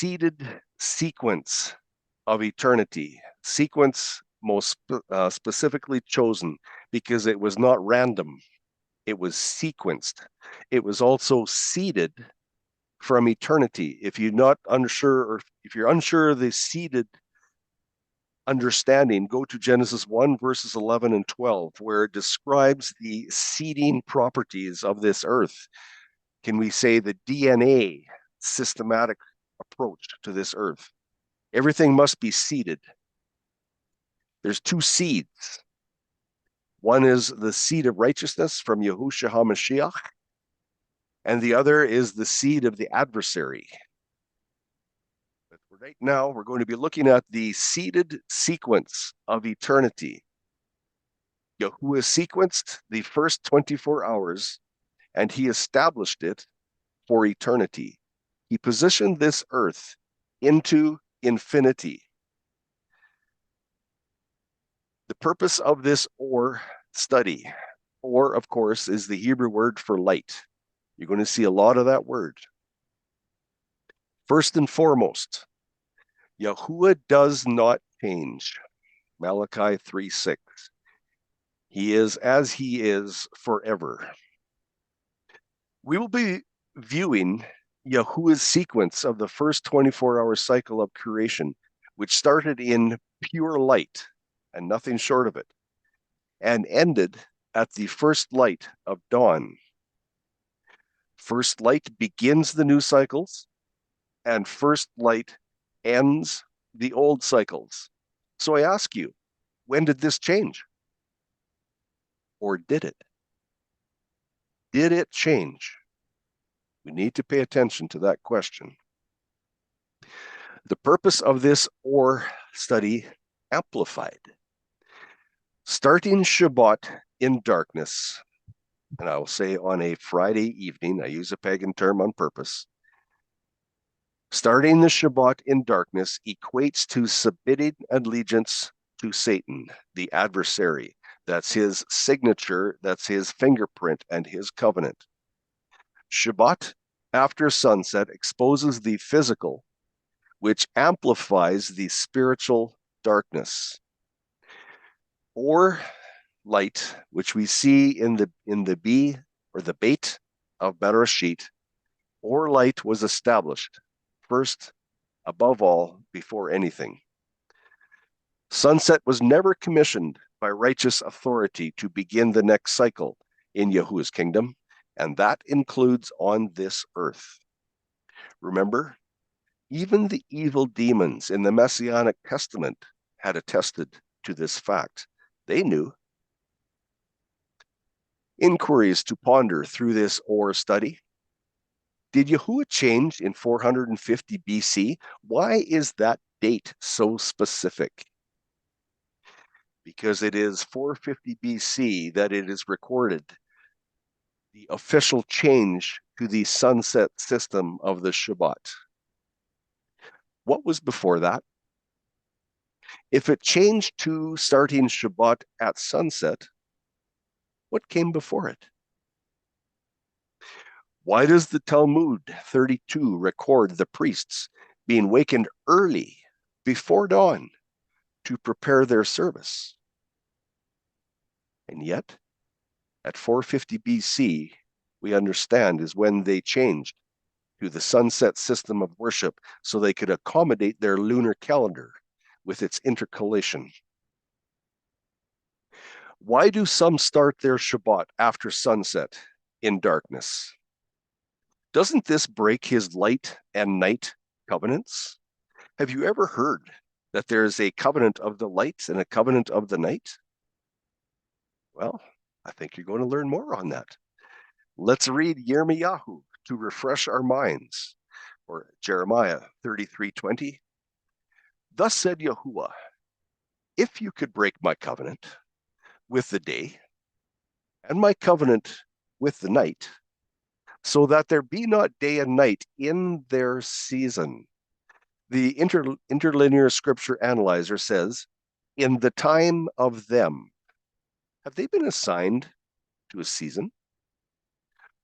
seeded sequence of eternity. Sequence most specifically chosen because it was not random. It was sequenced. It was also seeded from eternity. If you're not unsure, or if you're unsure of the seeded understanding, go to Genesis 1, verses 11 and 12, where it describes the seeding properties of this earth. Can we say the DNA systematic approach to this earth? Everything must be seeded. There's two seeds. One is the seed of righteousness from Yahushua HaMashiach, and the other is the seed of the adversary. But right now, we're going to be looking at the seeded sequence of eternity. Yahuwah sequenced the first 24 hours, and he established it for eternity. He positioned this earth into infinity. The purpose of this or study, or of course, is the Hebrew word for light. You're going to see a lot of that word. First and foremost, Yahuwah does not change. Malachi 3:6. He is as he is forever. We will be viewing Yahuwah's sequence of the first 24-hour cycle of creation, which started in pure light and nothing short of it, and ended at the first light of dawn. First light begins the new cycles, and first light ends the old cycles. So I ask you, when did this change? Or did it? Did it change? We need to pay attention to that question. The purpose of this or study amplified. Starting Shabbat in darkness, and I will say on a Friday evening, I use a pagan term on purpose. Starting the Shabbat in darkness equates to submitting allegiance to Satan, the adversary. That's his signature, that's his fingerprint and his covenant. Shabbat after sunset exposes the physical, which amplifies the spiritual darkness. Or light, which we see in the B or the Beit of Bereshit, or light was established first, above all, before anything. Sunset was never commissioned by righteous authority to begin the next cycle in Yahuwah's kingdom, and that includes on this earth. Remember, even the evil demons in the Messianic Testament had attested to this fact. They knew. Inquiries to ponder through this or study. Did Yahuwah change in 450 BC? Why is that date so specific? Because it is 450 BC that it is recorded the official change to the sunset system of the Shabbat. What was before that? If it changed to starting Shabbat at sunset, what came before it? Why does the Talmud 32 record the priests being wakened early before dawn to prepare their service? And yet, at 450 BC, we understand is when they changed to the sunset system of worship so they could accommodate their lunar calendar with its intercalation. Why do some start their Shabbat after sunset in darkness? Doesn't this break his light and night covenants? Have you ever heard that there's a covenant of the light and a covenant of the night? Well, I think you're going to learn more on that. Let's read Yirmiyahu to refresh our minds, or Jeremiah 33:20. Thus said Yahuwah, if you could break my covenant with the day and my covenant with the night, so that there be not day and night in their season. The interlinear scripture analyzer says, in the time of them. Have they been assigned to a season?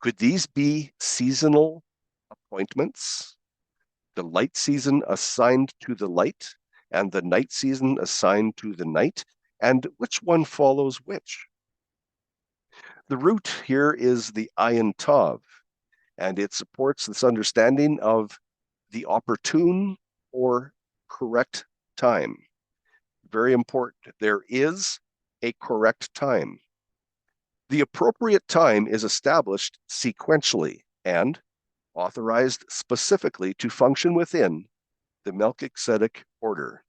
Could these be seasonal appointments? the light season assigned to the light and the night season assigned to the night, and which one follows which? The root here is the ayin tav, and it supports this understanding of the opportune or correct time. Very important. There is a correct time. The appropriate time is established sequentially and authorized specifically to function within the Melchizedek order.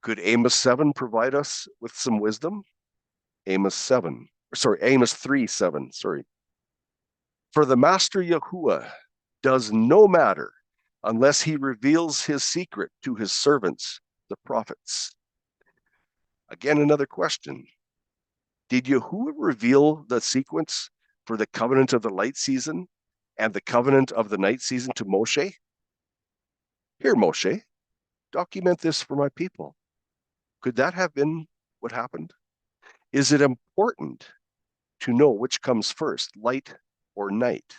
Could Amos 7 provide us with some wisdom? Amos 3:7. For the Master Yahuwah does no matter unless he reveals his secret to his servants, the prophets. Again, another question. Did Yahuwah reveal the sequence for the covenant of the light season and the covenant of the night season to Moshe? Here, Moshe, document this for my people. Could that have been what happened? Is it important to know which comes first, light or night?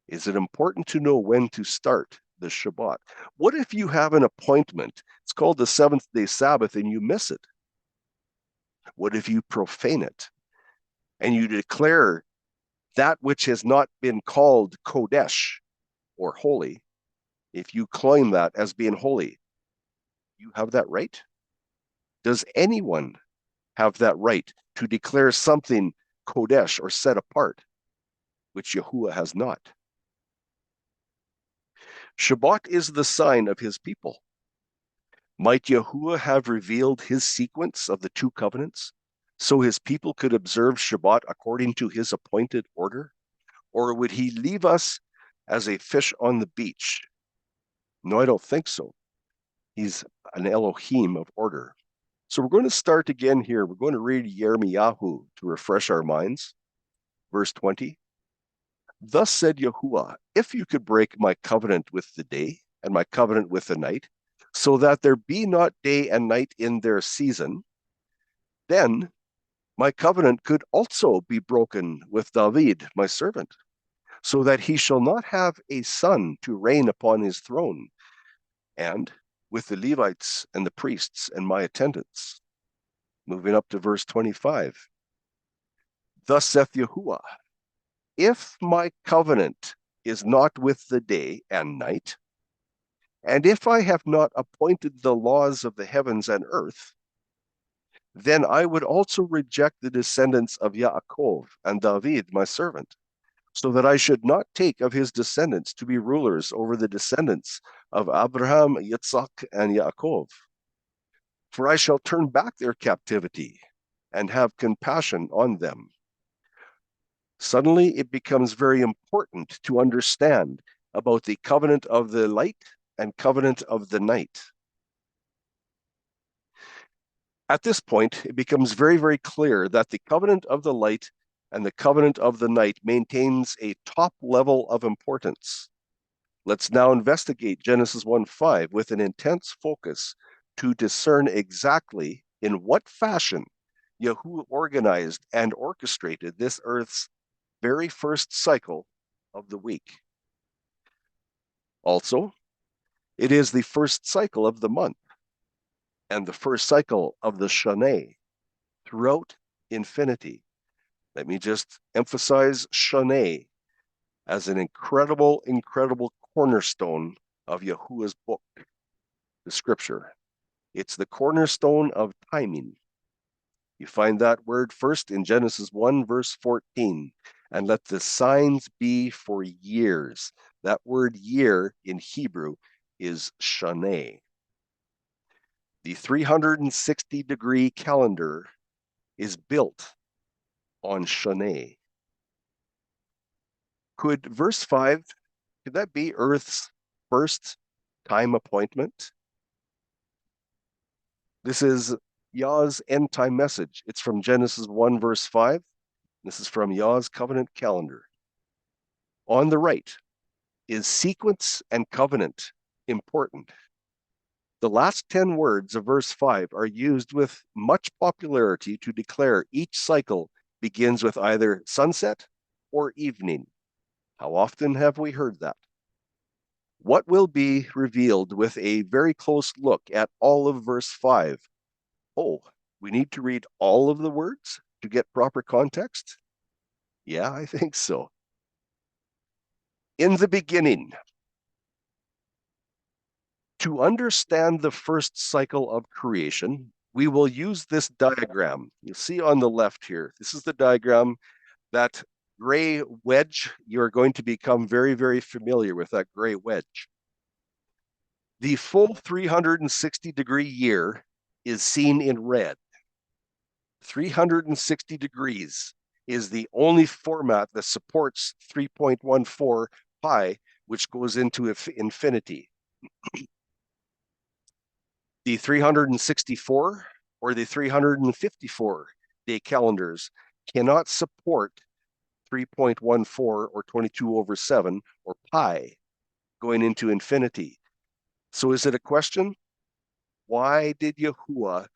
Is it important to know when to start the Shabbat? What if you have an appointment? It's called the seventh-day Sabbath and you miss it. What if you profane it and you declare that which has not been called Kodesh or holy? If you claim that as being holy, you have that right? Does anyone have that right to declare something Kodesh or set apart, which Yahuwah has not? Shabbat is the sign of his people. Might Yahuwah have revealed his sequence of the two covenants so his people could observe Shabbat according to his appointed order? Or would he leave us as a fish on the beach? No, I don't think so. He's an Elohim of order. So we're going to start again here. We're going to read Yirmiyahu to refresh our minds. Verse 20. Thus said Yahuwah, if you could break my covenant with the day and my covenant with the night, so that there be not day and night in their season, then my covenant could also be broken with David, my servant, so that he shall not have a son to reign upon his throne, and with the Levites and the priests and my attendants. Moving up to verse 25. Thus saith Yahuwah, if my covenant is not with the day and night, and if I have not appointed the laws of the heavens and earth, then I would also reject the descendants of Yaakov and David, my servant, so that I should not take of his descendants to be rulers over the descendants of Abraham, Yitzhak, and Yaakov. For I shall turn back their captivity and have compassion on them. Suddenly, it becomes very important to understand about the covenant of the light and covenant of the night. At this point, it becomes very, very clear that the covenant of the light and the covenant of the night maintains a top level of importance. Let's now investigate Genesis 1:5 with an intense focus to discern exactly in what fashion Yahuwah organized and orchestrated this earth's very first cycle of the week. Also, it is the first cycle of the month and the first cycle of the Shana throughout infinity. Let me just emphasize Shana as an incredible, incredible cornerstone of Yahuwah's book, the scripture. It's the cornerstone of timing. You find that word first in Genesis 1, verse 14. And let the signs be for years. That word year in Hebrew is Shana. The 360-degree calendar is built on Shana. Could verse 5, could that be Earth's first time appointment? This is Yah's end time message. It's from Genesis 1, verse 5. This is from Yah's covenant calendar. On the right, is sequence and covenant important? The last 10 words of verse 5 are used with much popularity to declare each cycle begins with either sunset or evening. How often have we heard that? What will be revealed with a very close look at all of verse 5? Oh, we need to read all of the words to get proper context? Yeah, I think so. In the beginning, to understand the first cycle of creation, we will use this diagram. You'll see on the left here, this is the diagram. That gray wedge, you're going to become very, very familiar with that gray wedge. The full 360-degree year is seen in red. 360 degrees is the only format that supports 3.14 pi, which goes into infinity. The 364 or the 354 day calendars cannot support 3.14 or 22 over 7 or pi going into infinity. So is it a question? Why did Yahuwah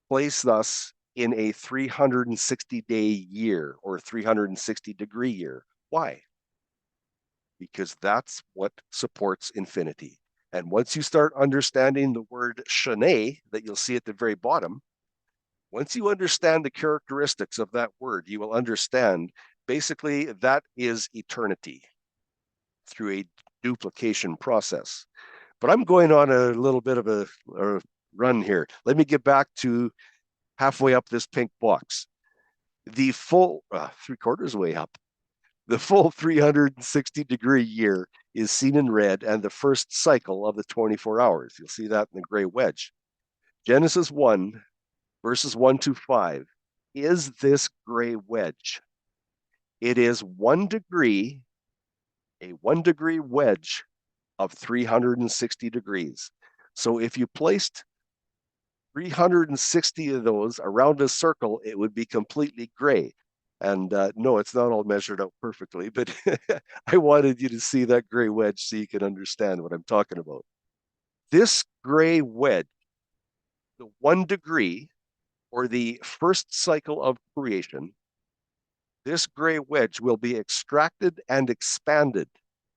place us in a 360-day year or 360-degree year? Why? Because that's what supports infinity. And once you start understanding the word Shane that you'll see at the very bottom, once you understand the characteristics of that word, you will understand basically that is eternity through a duplication process. But I'm going on a little bit of a run here. Let me get back to halfway up this pink box. The full, 3/4 way up, the full 360-degree year is seen in red and the first cycle of the 24 hours. You'll see that in the gray wedge. Genesis 1, verses 1 to 5, is this gray wedge. It is 1 degree, a 1-degree wedge of 360 degrees. So if you placed 360 of those around a circle, it would be completely gray. And no, it's not all measured out perfectly, but I wanted you to see that gray wedge so you can understand what I'm talking about. This gray wedge, the 1 degree, or the first cycle of creation, this gray wedge will be extracted and expanded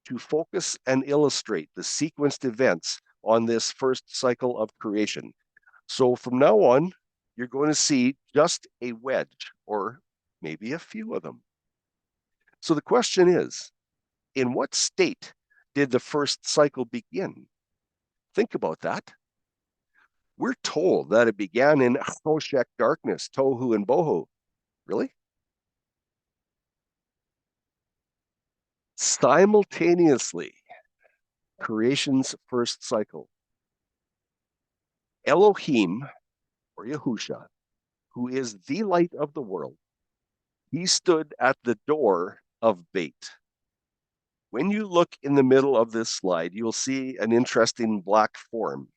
to focus and illustrate the sequenced events on this first cycle of creation. So from now on, you're going to see just a wedge or maybe a few of them. So the question is, in what state did the first cycle begin? Think about that. We're told that it began in Choshech, darkness, Tohu and Bohu. Really? Simultaneously, creation's first cycle. Elohim, or Yahusha, who is the light of the world, he stood at the door of Beit. When you look in the middle of this slide, you'll see an interesting black form.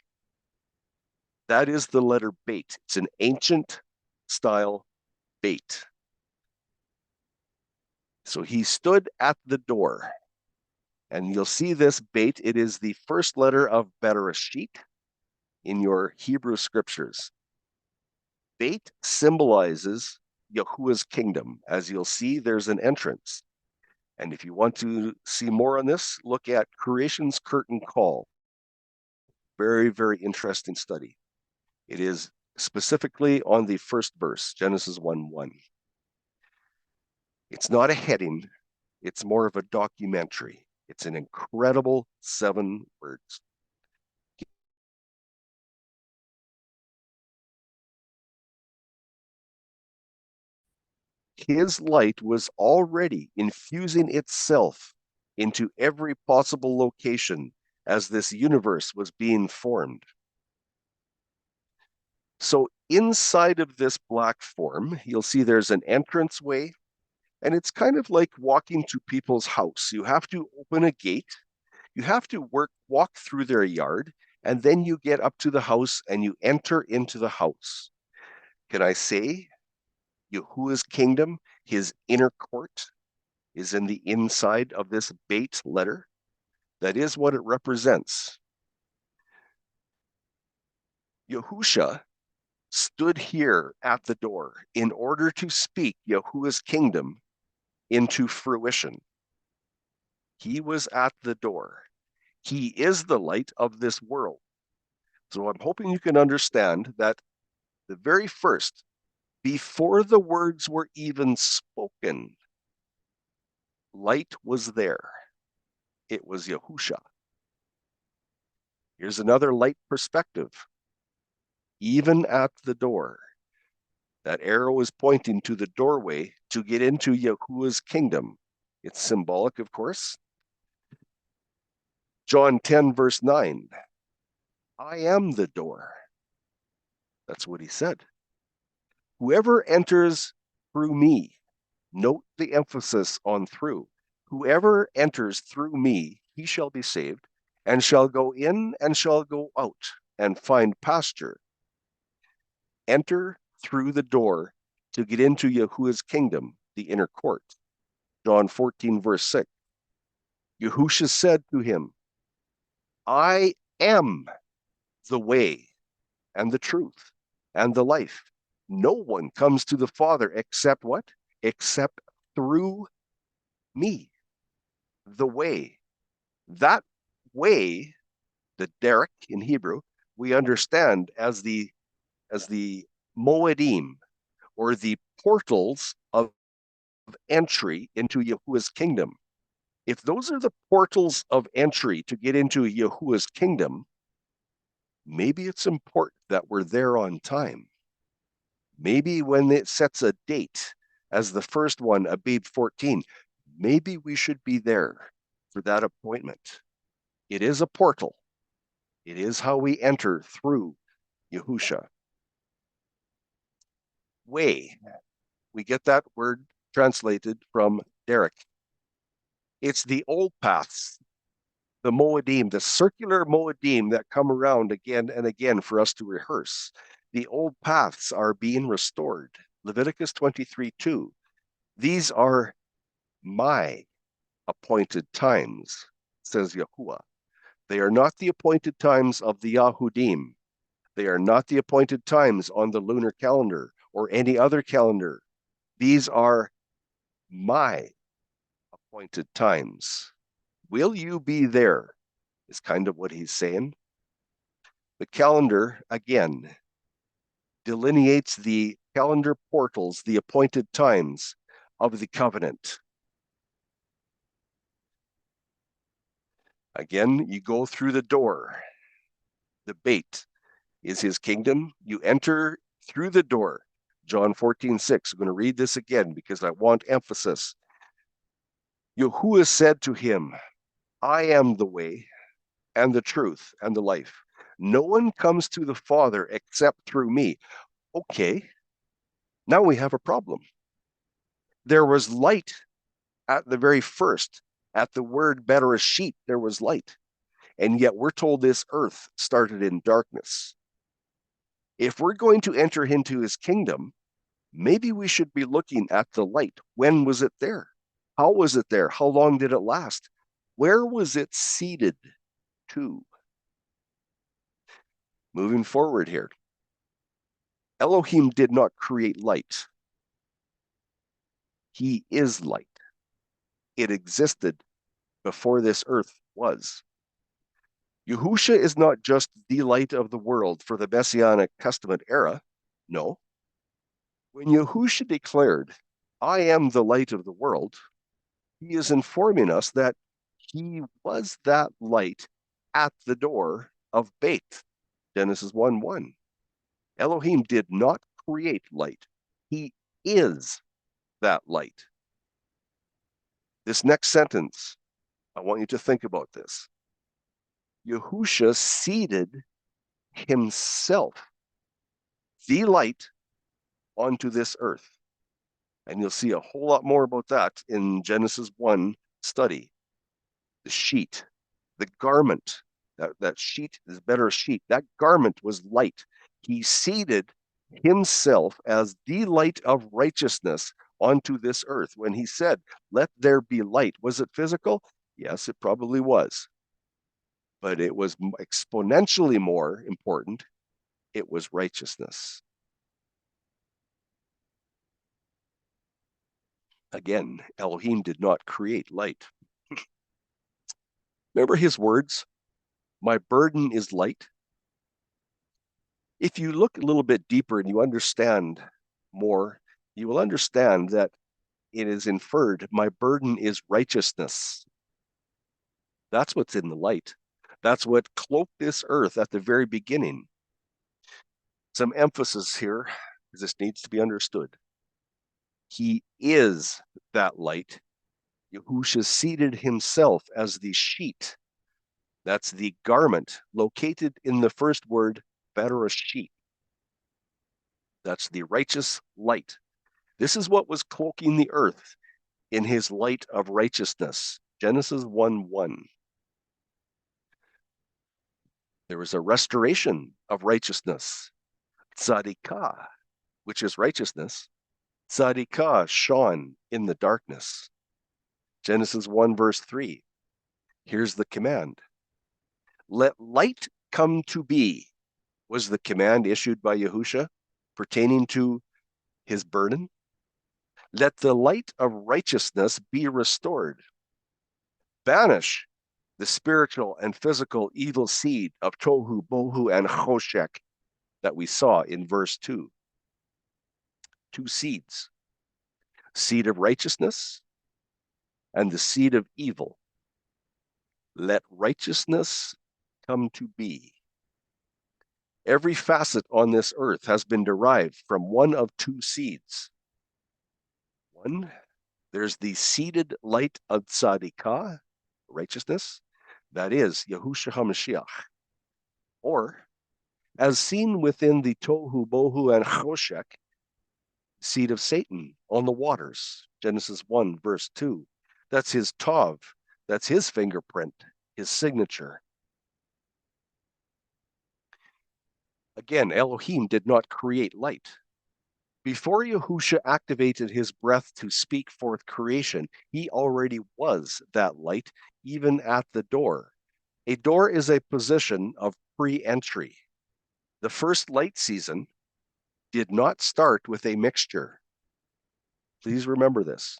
That is the letter Beit. It's an ancient style Beit. So he stood at the door. And you'll see this Beit. It is the first letter of Bereshit in your Hebrew scriptures. Beit symbolizes Yahuwah's kingdom. As you'll see, there's an entrance. And if you want to see more on this, look at Creation's Curtain Call. Very, very interesting study. It is specifically on the first verse, Genesis 1:1. It's not a heading, it's more of a documentary. It's an incredible 7 words. His light was already infusing itself into every possible location as this universe was being formed. So inside of this black form, you'll see there's an entranceway, and it's kind of like walking to people's house. You have to open a gate, you have to walk through their yard, and then you get up to the house and you enter into the house. Can I say Yahuwah's kingdom, his inner court, is in the inside of this Beit letter? That is what it represents. Yahusha stood here at the door in order to speak Yahuwah's kingdom into fruition. He was at the door. He is the light of this world. So I'm hoping you can understand that the very first, before the words were even spoken, light was there. It was Yahusha. Here's another light perspective. Even at the door, that arrow is pointing to the doorway to get into Yahuwah's kingdom. It's symbolic, of course. John 10, verse 9. I am the door. That's what he said. Whoever enters through me, note the emphasis on through. Whoever enters through me, he shall be saved, and shall go in and shall go out and find pasture. Enter through the door to get into Yahuwah's kingdom, the inner court. John 14, verse 6. Yahusha said to him, I am the way and the truth and the life. No one comes to the Father except what? Except through me. The way. That way, the derek in Hebrew, we understand as the Moedim, or the portals of entry into Yahuwah's kingdom. If those are the portals of entry to get into Yahuwah's kingdom, maybe it's important that we're there on time. Maybe when it sets a date as the first one, Abib 14, maybe we should be there for that appointment. It is a portal. It is how we enter through Yahusha. Way. We get that word translated from Derek. It's the old paths, the Moedim, the circular Moedim that come around again and again for us to rehearse. The old paths are being restored. Leviticus 23:2. These are my appointed times, says Yahuwah. They are not the appointed times of the Yahudim. They are not the appointed times on the lunar calendar or any other calendar. These are my appointed times. Will you be there? Is kind of what he's saying. The calendar, again, delineates the calendar portals, the appointed times of the covenant. Again, you go through the door. The bait is his kingdom. You enter through the door. John 14:6. I'm going to read this again because I want emphasis. Yahuwah said to him, I am the way and the truth and the life. No one comes to the Father except through me. Okay, now we have a problem. There was light at the very first. At the word Bereshit, there was light. And yet we're told this earth started in darkness. If we're going to enter into his kingdom, maybe we should be looking at the light. When was it there? How was it there? How long did it last? Where was it seated to? Moving forward here. Elohim did not create light. He is light. It existed before this earth was. Yahusha is not just the light of the world for the Messianic Testament era. No. When Yahusha declared, I am the light of the world, he is informing us that he was that light at the door of Beit. Genesis 1:1. Elohim did not create light. He is that light. This next sentence, I want you to think about this. Yahusha seated himself, the light, onto this earth. And you'll see a whole lot more about that in Genesis 1 study. The sheet, the garment, that sheet is better sheet. That garment was light. He seated himself as the light of righteousness onto this earth. When he said, let there be light, was it physical? Yes, it probably was. But it was exponentially more important. It was righteousness. Again, Elohim did not create light. Remember his words, my burden is light. If you look a little bit deeper and you understand more, you will understand that it is inferred, my burden is righteousness. That's what's in the light. That's what cloaked this earth at the very beginning. Some emphasis here, because this needs to be understood. He is that light. Yahusha seated himself as the sheet. That's the garment located in the first word, bereshit. That's the righteous light. This is what was cloaking the earth in his light of righteousness. Genesis 1:1. There was a restoration of righteousness. Tzadikah, which is righteousness. Tzadikah shone in the darkness. Genesis 1 verse 3. Here's the command. Let light come to be, was the command issued by Yahusha pertaining to his burden. Let the light of righteousness be restored. Banish the spiritual and physical evil seed of Tohu, Bohu, and Choshek that we saw in verse 2. Two seeds, seed of righteousness and the seed of evil. Let righteousness come to be. Every facet on this earth has been derived from one of two seeds. One, there's the seeded light of Tzadikah, righteousness, that is Yahusha HaMashiach. Or, as seen within the Tohu, Bohu, and Choshek, seed of Satan on the waters, Genesis 1, verse 2. That's his Tov, that's his fingerprint, his signature. Again, Elohim did not create light. Before Yahusha activated his breath to speak forth creation, he already was that light, even at the door. A door is a position of pre-entry. The first light season did not start with a mixture. Please remember this.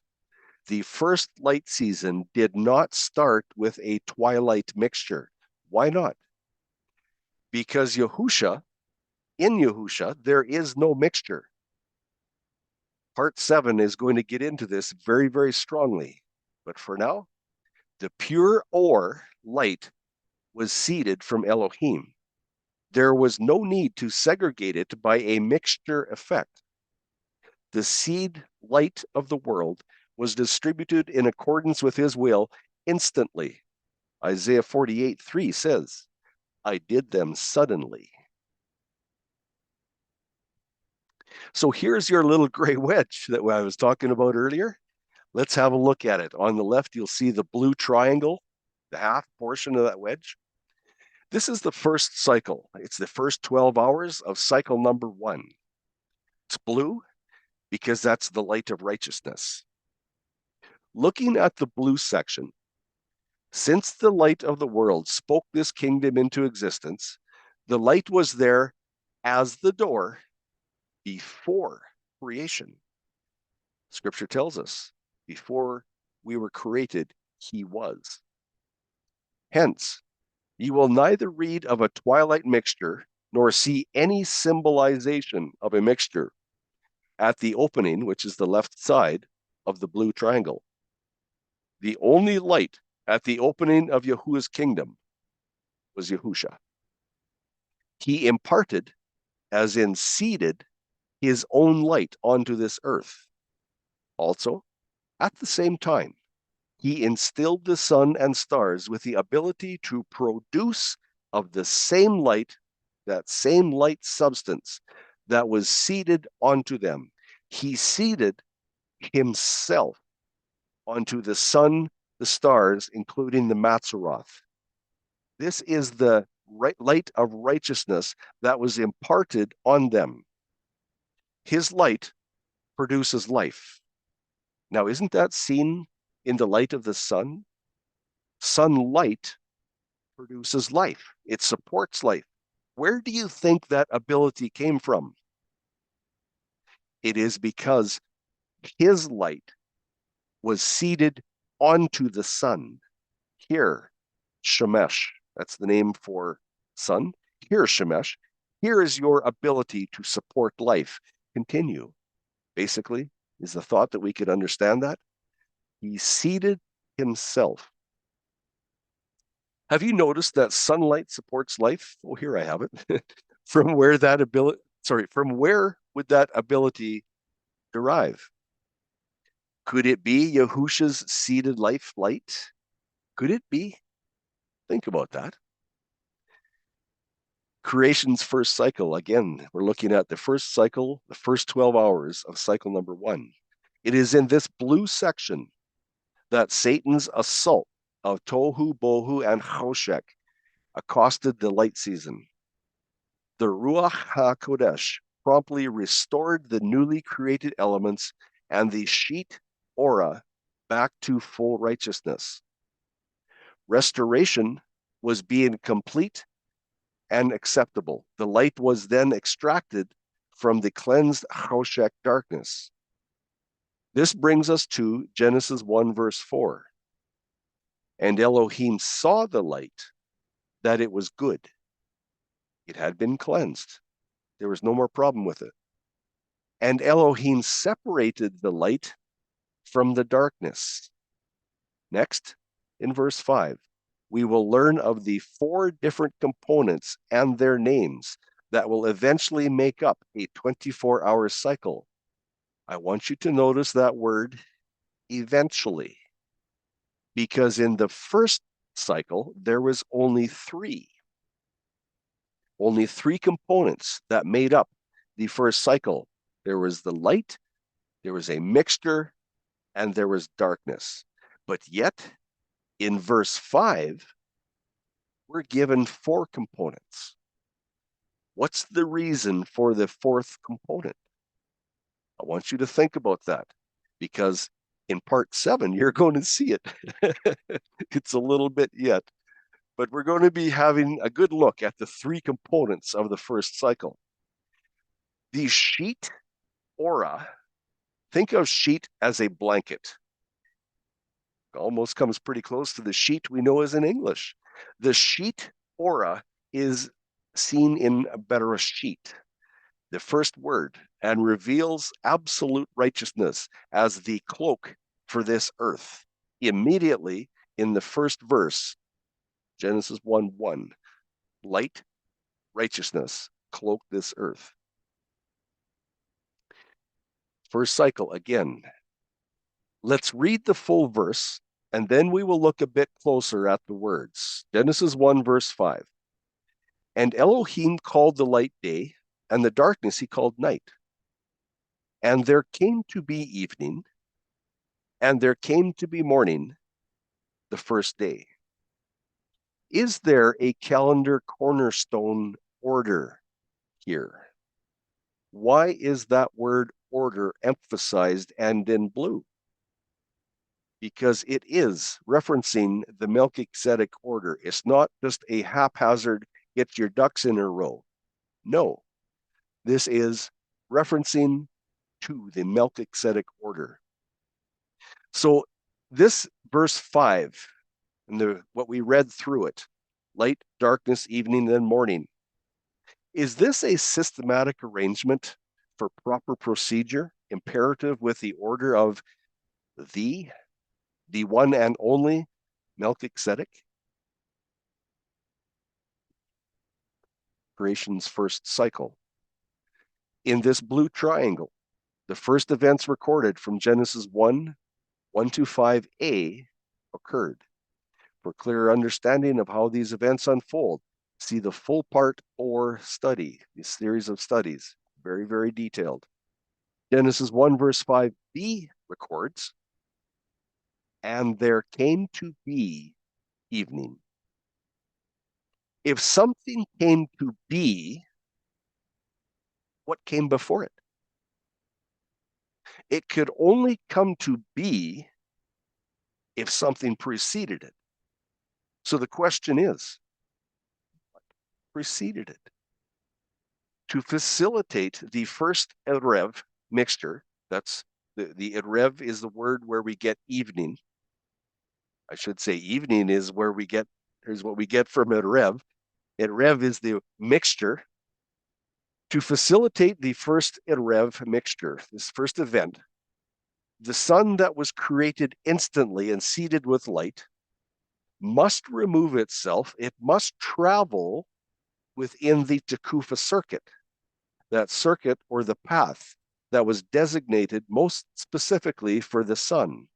The first light season did not start with a twilight mixture. Why not? Because Yahusha, in Yahusha, there is no mixture. Part 7 is going to get into this very, very strongly. But for now, the pure or light was seeded from Elohim. There was no need to segregate it by a mixture effect. The seed light of the world was distributed in accordance with his will instantly. Isaiah 48:3 says, I did them suddenly. So here's your little gray wedge that I was talking about earlier. Let's have a look at it. On the left, you'll see the blue triangle, the half portion of that wedge. This is the first cycle. It's the first 12 hours of cycle number 1. It's blue because that's the light of righteousness. Looking at the blue section, since the light of the world spoke this kingdom into existence, the light was there as the door before creation. Scripture tells us, before we were created, he was. Hence, you will neither read of a twilight mixture nor see any symbolization of a mixture at the opening, which is the left side of the blue triangle. The only light at the opening of Yahuwah's kingdom was Yahusha. He imparted, as in seeded, his own light onto this earth. Also, at the same time, he instilled the sun and stars with the ability to produce of the same light, that same light substance that was seeded onto them. He seeded himself onto the sun, the stars, including the Mazzaroth. This is the light of righteousness that was imparted on them. His light produces life. Now, isn't that seen in the light of the sun? Sunlight produces life. It supports life. Where do you think that ability came from? It is because his light was seeded onto the sun. Here, Shemesh. That's the name for sun. Here, Shemesh. Here is your ability to support life. Continue. Basically, is the thought that we could understand that. He seated himself. Have you noticed that sunlight supports life? Oh, here I have it. From where would that ability derive? Could it be Yahusha's seated life light? Could it be? Think about that. Creation's first cycle. Again, we're looking at the first cycle, the first 12 hours of cycle number 1. It is in this blue section that Satan's assault of Tohu, Bohu, and Choshech accosted the light season. The Ruach HaKodesh promptly restored the newly created elements and the sheet aura back to full righteousness. Restoration was being complete and acceptable. The light was then extracted from the cleansed Choshech darkness. This brings us to Genesis 1, verse 4. And Elohim saw the light, that it was good. It had been cleansed. There was no more problem with it. And Elohim separated the light from the darkness. Next, in verse 5, we will learn of the 4 different components and their names that will eventually make up a 24-hour cycle. I want you to notice that word, eventually, because in the first cycle, there was only 3 components that made up the first cycle. There was the light, there was a mixture, and there was darkness. But yet, in verse 5, we're given 4 components. What's the reason for the 4th component? I want you to think about that, because in part 7, you're going to see it. It's a little bit yet, but we're going to be having a good look at the 3 components of the first cycle. The sheet aura, think of sheet as a blanket. Almost comes pretty close to the sheet we know as in English. The sheet aura is seen in Bereshit, the first word, and reveals absolute righteousness as the cloak for this earth. Immediately in the first verse, Genesis 1:1, light, righteousness, cloak this earth. First cycle again. Let's read the full verse, and then we will look a bit closer at the words. Genesis 1, verse 5. And Elohim called the light day, and the darkness he called night. And there came to be evening, and there came to be morning, the first day. Is there a calendar cornerstone order here? Why is that word order emphasized and in blue? Because it is referencing the Melchizedek order. It's not just a haphazard, get your ducks in a row. No, this is referencing to the Melchizedek order. So this verse 5, and what we read through it, light, darkness, evening, and morning, is this a systematic arrangement for proper procedure, imperative with the order of the one and only Melchizedek? Creation's first cycle. In this blue triangle, the first events recorded from Genesis 1:1 to 5a occurred. For clearer understanding of how these events unfold, see the full part or study, the series of studies, very, very detailed. Genesis 1 verse 5b records, and there came to be evening. If something came to be, what came before it? It could only come to be if something preceded it. So the question is, what preceded it? To facilitate the first Erev mixture, that's the Erev is the word where we get evening. I should say evening is where we get Here's what we get from Erev. Erev is the mixture. To facilitate the first Erev mixture, this first event, the sun that was created instantly and seeded with light must remove itself. It must travel within the Tekufa circuit, that circuit or the path that was designated most specifically for the sun.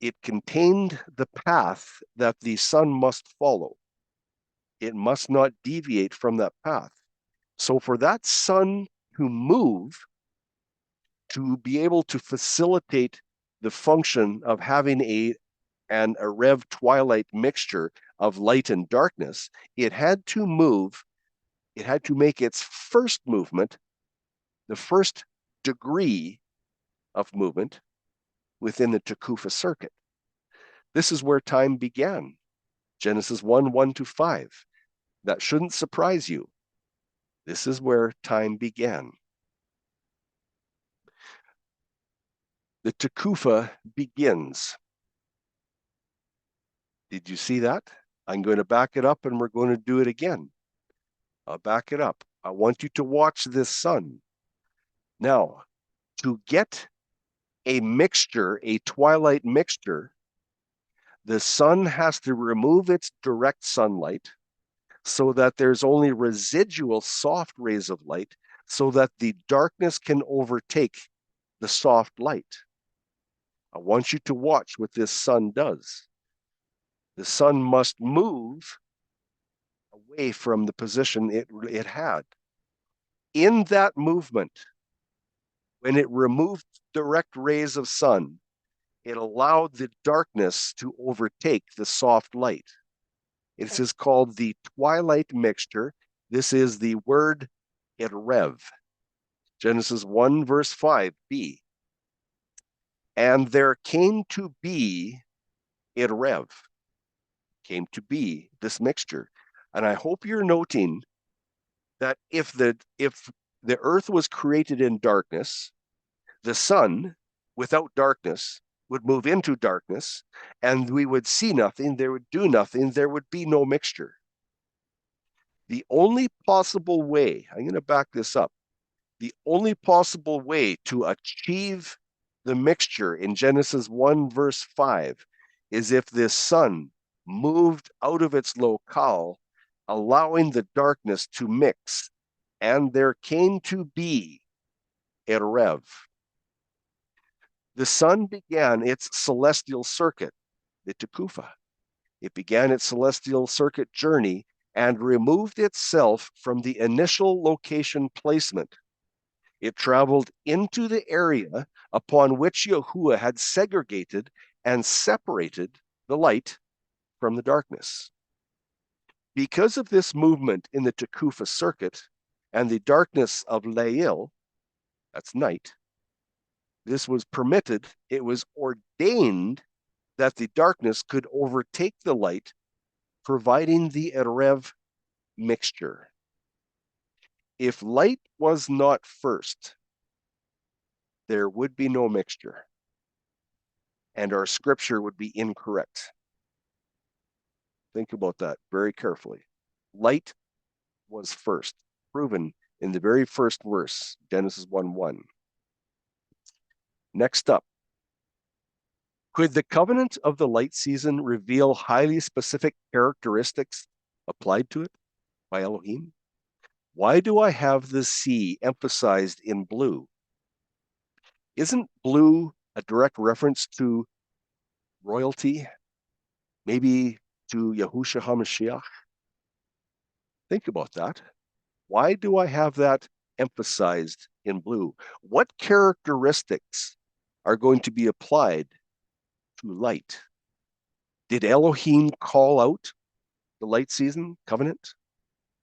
It contained the path that the sun must follow. It must not deviate from that path. So for that sun to move, to be able to facilitate the function of having an Erev twilight mixture of light and darkness, it had to move, it had to make its first movement, the first degree of movement within the Tekufa circuit. This is where time began. Genesis 1:1-5. That shouldn't surprise you. This is where time began. The Tekufa begins. Did you see that? I'm going to back it up and we're going to do it again. I'll back it up. I want you to watch this sun. Now, to get a mixture, a twilight mixture, the sun has to remove its direct sunlight so that there's only residual soft rays of light so that the darkness can overtake the soft light. I want you to watch what this sun does. The sun must move away from the position it had. In that movement, when it removed direct rays of sun, it allowed the darkness to overtake the soft light. It is called the twilight mixture. This is the word Erev. Genesis 1:5b. And there came to be Erev, came to be this mixture. And I hope you're noting that if the earth was created in darkness, the sun without darkness would move into darkness and we would see nothing, there would do nothing, there would be no mixture. The only possible way, I'm going to back this up, the only possible way to achieve the mixture in Genesis 1:5 is if this sun moved out of its locale, allowing the darkness to mix. And there came to be Erev. The sun began its celestial circuit, the Tekufa. It began its celestial circuit journey and removed itself from the initial location placement. It traveled into the area upon which Yahuwah had segregated and separated the light from the darkness. Because of this movement in the Tekufa circuit and the darkness of Leil, that's night, this was permitted, it was ordained that the darkness could overtake the light, providing the Erev mixture. If light was not first, there would be no mixture, and our scripture would be incorrect. Think about that very carefully. Light was first, proven in the very first verse, Genesis 1:1. Next up, could the covenant of the light season reveal highly specific characteristics applied to it by Elohim? Why do I have the sea emphasized in blue? Isn't blue a direct reference to royalty? Maybe to Yahushua HaMashiach? Think about that. Why do I have that emphasized in blue? What characteristics are going to be applied to light? Did Elohim call out the light season covenant?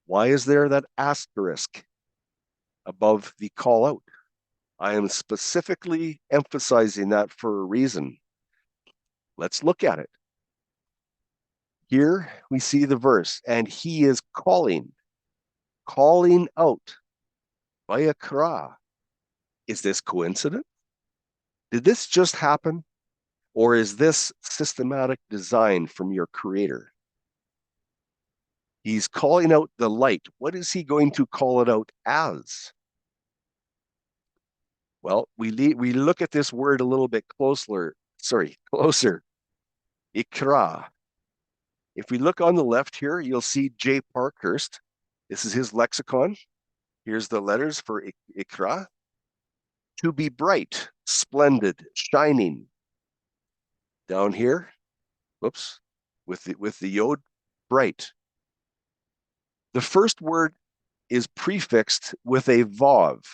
Why is there that asterisk above the call out? I am specifically emphasizing that for a reason. Let's look at it. Here we see the verse, and he is calling out Vayakra. Is this coincidence? Did this just happen? Or is this systematic design from your creator? He's calling out the light. What is he going to call it out as? Well, we look at this word a little bit closer. Ikra. If we look on the left here, you'll see J. Parkhurst. This is his lexicon. Here's the letters for Ikra. To be bright, splendid, shining. Down here, whoops, with the yod, bright. The first word is prefixed with a vav.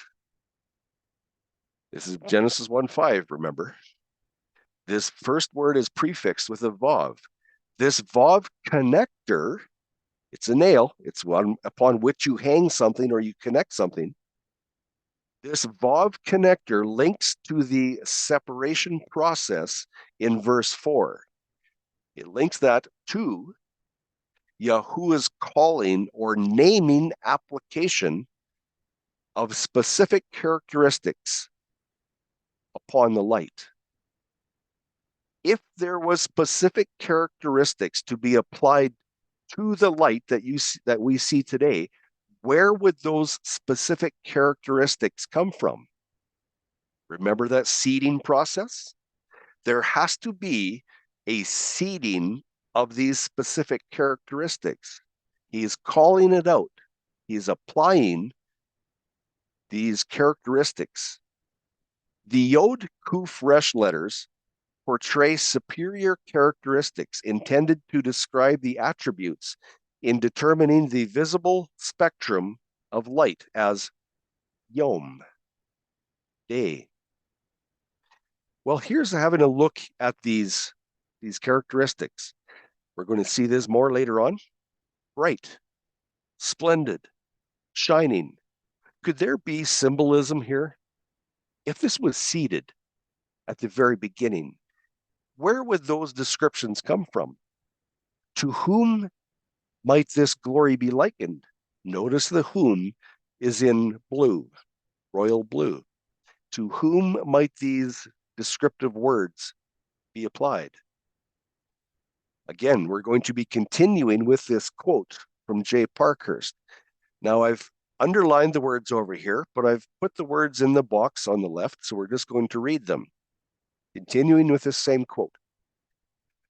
This is Genesis 1:5, remember? This first word is prefixed with a vav. This vav connector, it's a nail, it's one upon which you hang something or you connect something. This vav connector links to the separation process in verse 4. It links that to Yahuwah's calling or naming application of specific characteristics upon the light. If there was specific characteristics to be applied to the light that we see today, where would those specific characteristics come from? Remember that seeding process? There has to be a seeding of these specific characteristics. He's calling it out. He's applying these characteristics. The Yod Kuf Resh letters portray superior characteristics intended to describe the attributes in determining the visible spectrum of light as Yom, day. Well, here's having a look at these characteristics. We're going to see this more later on. Bright, splendid, shining. Could there be symbolism here? If this was seeded at the very beginning, where would those descriptions come from? To whom might this glory be likened? Notice the whom is in blue, royal blue. To whom might these descriptive words be applied? Again, we're going to be continuing with this quote from J. Parkhurst. Now, I've underlined the words over here, but I've put the words in the box on the left, so we're just going to read them. Continuing with this same quote.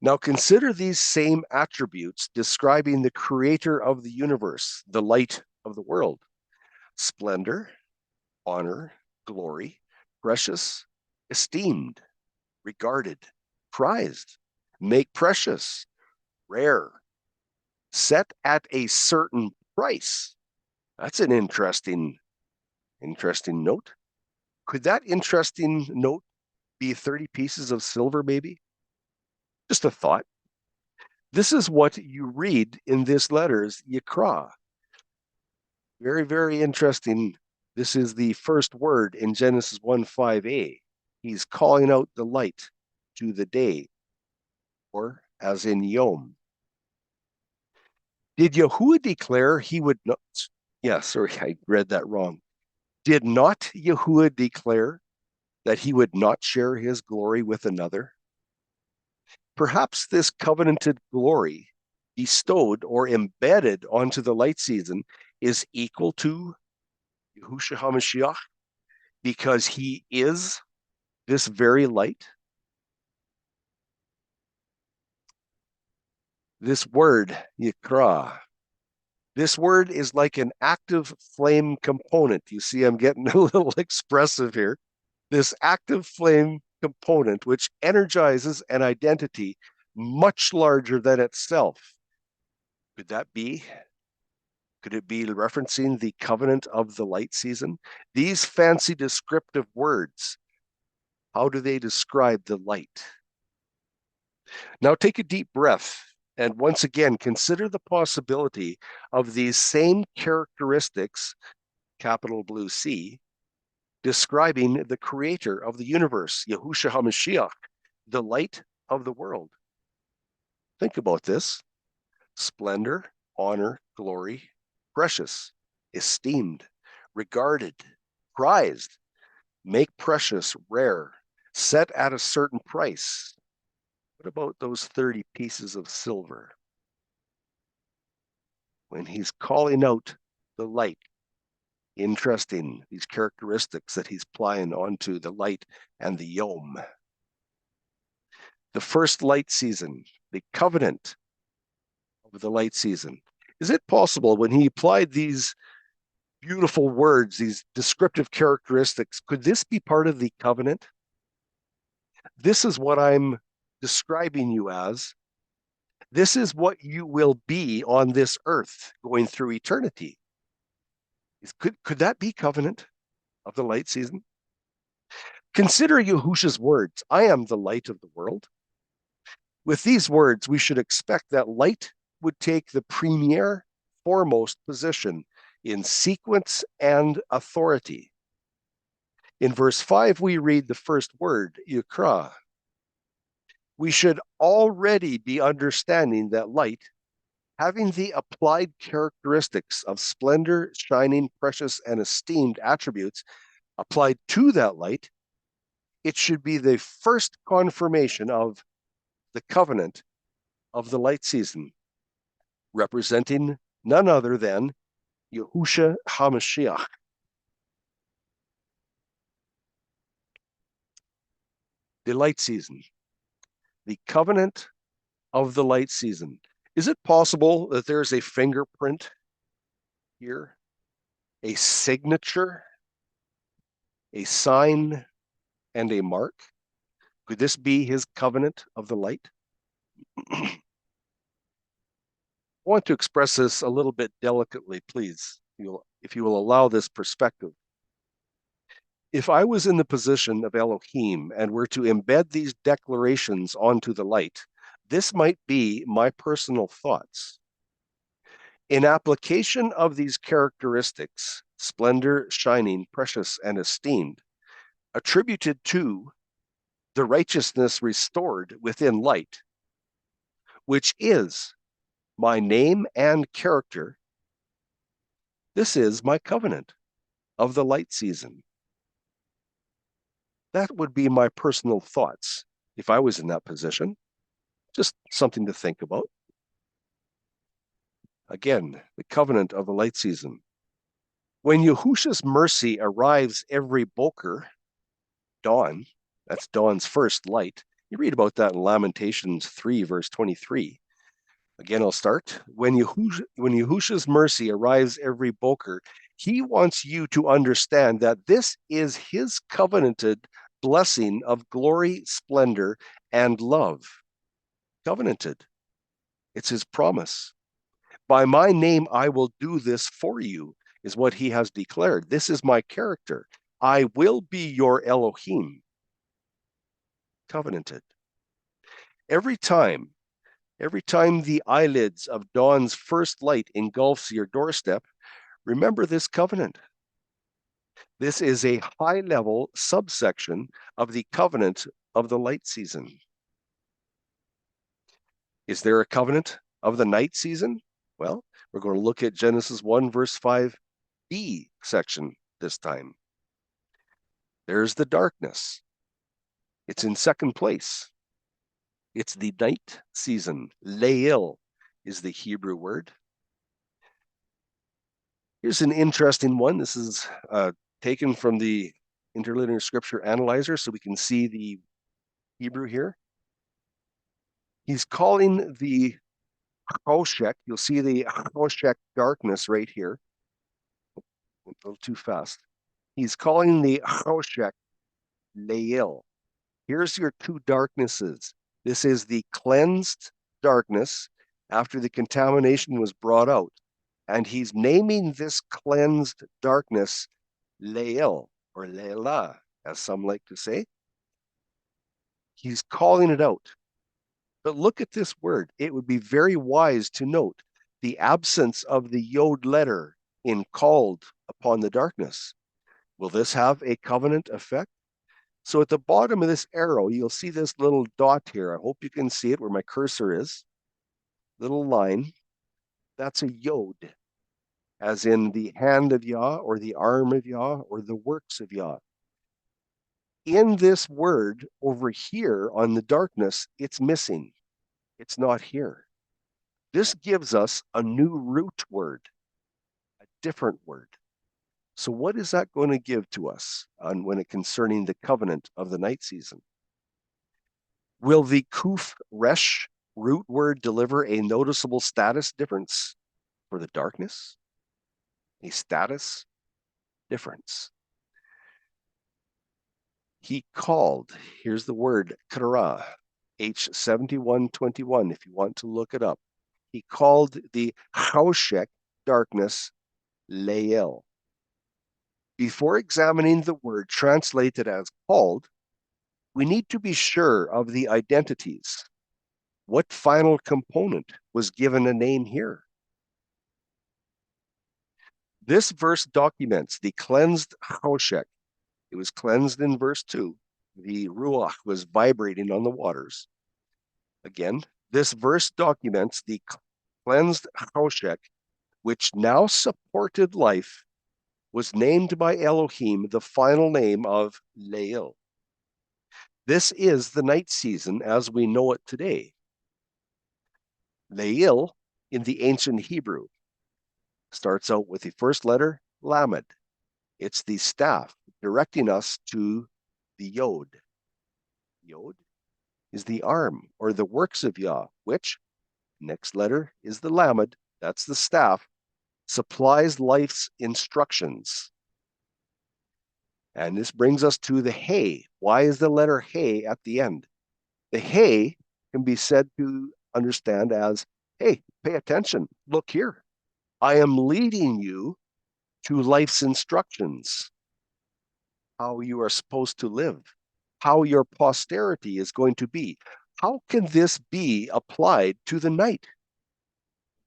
Now consider these same attributes describing the creator of the universe, the light of the world. Splendor, honor, glory, precious, esteemed, regarded, prized, make precious, rare, set at a certain price. That's an interesting note. Could that interesting note be 30 pieces of silver, maybe? Just a thought. This is what you read in this letter's Yikra. Very, very interesting. This is the first word in Genesis 1:5a. He's calling out the light to the day, or as in Yom. Did Yahuwah declare he would not? Yeah, sorry, I read that wrong. Did not Yahuwah declare that he would not share his glory with another? Perhaps this covenanted glory bestowed or embedded onto the light season is equal to Yahushua HaMashiach because he is this very light. This word, Yikra, this word is like an active flame component. You see, I'm getting a little expressive here. This active flame component, which energizes an identity much larger than itself. Could that be? Could it be referencing the covenant of the light season? These fancy descriptive words, how do they describe the light? Now take a deep breath and once again consider the possibility of these same characteristics, capital blue C, describing the creator of the universe, Yahushua HaMashiach, the light of the world. Think about this. Splendor, honor, glory, precious, esteemed, regarded, prized, make precious, rare, set at a certain price. What about those 30 pieces of silver? When he's calling out the light, interesting, these characteristics that he's applying onto the light and the yom. The first light season, the covenant of the light season. Is it possible when he applied these beautiful words, these descriptive characteristics, could this be part of the covenant? This is what I'm describing you as. This is what you will be on this earth going through eternity. Could that be covenant of the light season? Consider Yahusha's words, I am the light of the world. With these words, we should expect that light would take the premier, foremost position in sequence and authority. In verse 5, we read the first word, Yikra. We should already be understanding that light, having the applied characteristics of splendor, shining, precious, and esteemed attributes applied to that light, it should be the first confirmation of the covenant of the light season, representing none other than Yahusha HaMashiach. The light season, the covenant of the light season. Is it possible that there's a fingerprint here, a signature, a sign, and a mark? Could this be his covenant of the light? I want to express this a little bit delicately, please, if you will allow this perspective. If I was in the position of Elohim and were to embed these declarations onto the light, this might be my personal thoughts. In application of these characteristics, splendor, shining, precious, and esteemed, attributed to the righteousness restored within light, which is my name and character, this is my covenant of the light season. That would be my personal thoughts if I was in that position. Just something to think about. Again, the covenant of the light season. When Yahusha's mercy arrives every boker, dawn, that's dawn's first light. You read about that in Lamentations 3, verse 23. Again, I'll start. When Yahusha's mercy arrives every boker, he wants you to understand that this is his covenanted blessing of glory, splendor, and love. Covenanted. It's his promise. By my name, I will do this for you, is what he has declared. This is my character. I will be your Elohim. Covenanted. Every time the eyelids of dawn's first light engulfs your doorstep, remember this covenant. This is a high-level subsection of the covenant of the light season. Is there a covenant of the night season? Well, we're going to look at Genesis 1, verse 5b section this time. There's the darkness. It's in second place. It's the night season. Leil is the Hebrew word. Here's an interesting one. This is taken from the Interlinear Scripture Analyzer, so we can see the Hebrew here. He's calling the Choshek, you'll see the Choshek darkness right here. A little too fast. He's calling the Choshek Leil. Here's your two darknesses. This is the cleansed darkness after the contamination was brought out. And he's naming this cleansed darkness Leil, or Leila, as some like to say. He's calling it out. But look at this word. It would be very wise to note the absence of the yod letter in called upon the darkness. Will this have a covenant effect? So at the bottom of this arrow, you'll see this little dot here. I hope you can see it where my cursor is. Little line. That's a yod, as in the hand of Yah, or the arm of Yah, or the works of Yah. in this word over here on the darkness, it's missing. It's not here. This gives us a new root word, a different word. So what is that going to give to us when it concerning the covenant of the night season? Will the kuf resh root word deliver a noticeable status difference for the darkness? A status difference. He called, here's the word, kara, H7121, if you want to look it up. He called the Haushek darkness Lael. Before examining the word translated as called, we need to be sure of the identities. What final component was given a name here? This verse documents the cleansed Haushek. It was cleansed in verse 2. The Ruach was vibrating on the waters. Again, this verse documents the cleansed Haushek, which now supported life, was named by Elohim the final name of Leil. This is the night season as we know it today. Leil, in the ancient Hebrew, starts out with the first letter, Lamed. It's the staff directing us to the Yod. Yod is the arm or the works of Yah, which, next letter is the Lamed, that's the staff, supplies life's instructions. And this brings us to the Hey. Why is the letter Hey at the end? The Hey can be said to understand as, hey, pay attention, look here. I am leading you to life's instructions, how you are supposed to live, how your posterity is going to be. How can this be applied to the night?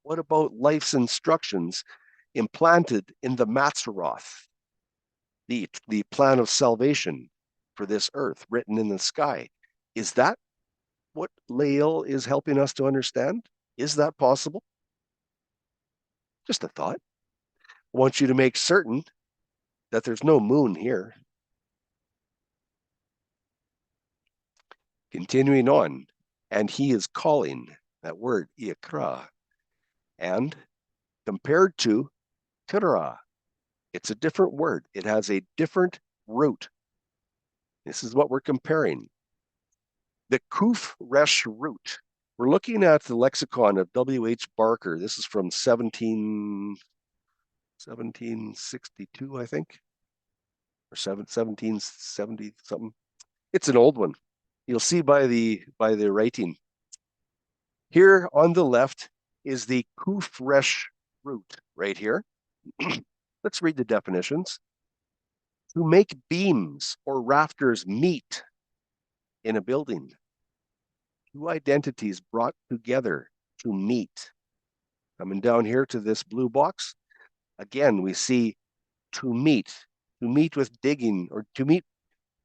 What about life's instructions implanted in the Matzeroth, the plan of salvation for this earth written in the sky? Is that what Lael is helping us to understand? Is that possible? Just a thought. I want you to make certain that there's no moon here. Continuing on, and he is calling, that word, Iakra, and compared to Kira, it's a different word. It has a different root. This is what we're comparing. The Kuf Resh root. We're looking at the lexicon of W.H. Barker. This is from 1762, I think, or 1770 something. It's an old one. You'll see by the writing. Here on the left is the Kuf Resh root right here. Let's read the definitions. To make beams or rafters meet in a building. Two identities brought together to meet. Coming down here to this blue box, again, we see to meet with digging, or to meet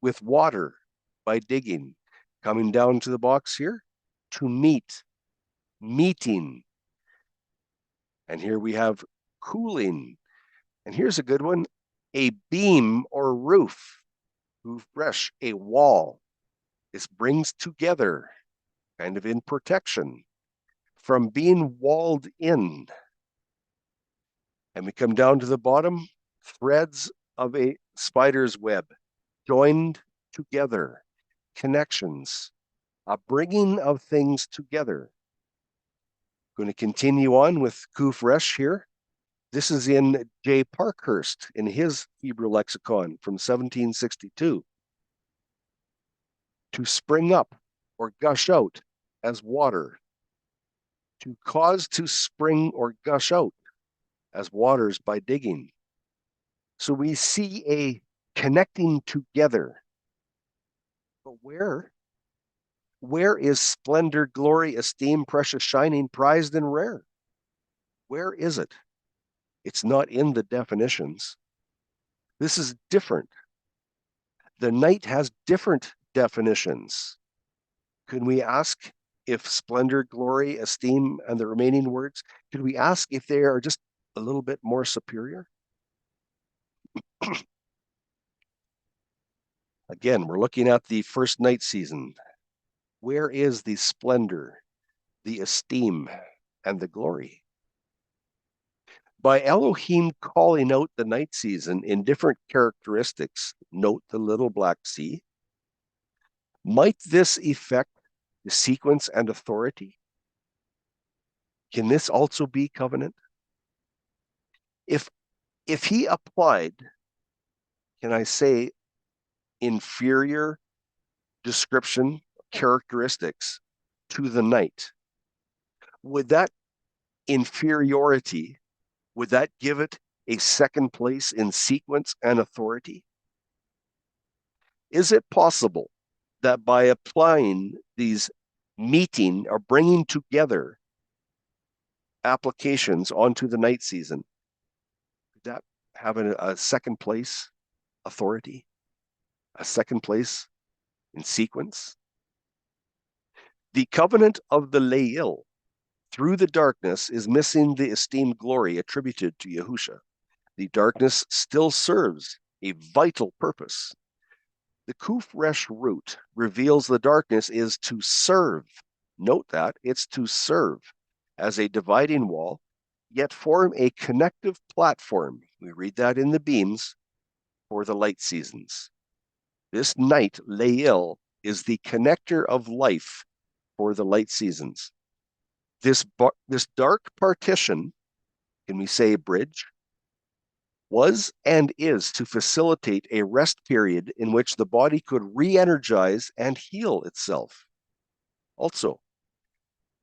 with water by digging. Coming down to the box here, to meet, meeting. And here we have cooling. And here's a good one, a beam or roof, fresh, a wall. This brings together, kind of in protection, from being walled in. And we come down to the bottom, threads of a spider's web, joined together, connections, a bringing of things together. Going to continue on with Kuf Resh here. This is in J. Parkhurst in his Hebrew lexicon from 1762. To spring up or gush out as water. To cause to spring or gush out as waters by digging. So we see a connecting together. But where is splendor, glory, esteem, precious, shining, prized, and rare? Where is it? It's not in the definitions. This is different. The night has different definitions. Can we ask if splendor, glory, esteem, and the remaining words, could we ask if they are just a little bit more superior? Again, we're looking at the first night season. Where is the splendor, the esteem, and the glory? By Elohim calling out the night season in different characteristics, note the little black sea, might this affect the sequence and authority? Can this also be covenant? If he applied, can I say, inferior description characteristics to the night, would that inferiority, would that give it a second place in sequence and authority? Is it possible that by applying these meeting or bringing together applications onto the night season, could that have a second place authority, a second place in sequence? The covenant of the Leil through the darkness is missing the esteemed glory attributed to Yahusha. The darkness still serves a vital purpose. The Kuf Resh root reveals the darkness is to serve. Note that it's to serve as a dividing wall, yet form a connective platform. We read that in the beams for the light seasons. This night, Leil, is the connector of life for the light seasons. This dark partition, can we say bridge, was and is to facilitate a rest period in which the body could re-energize and heal itself. Also,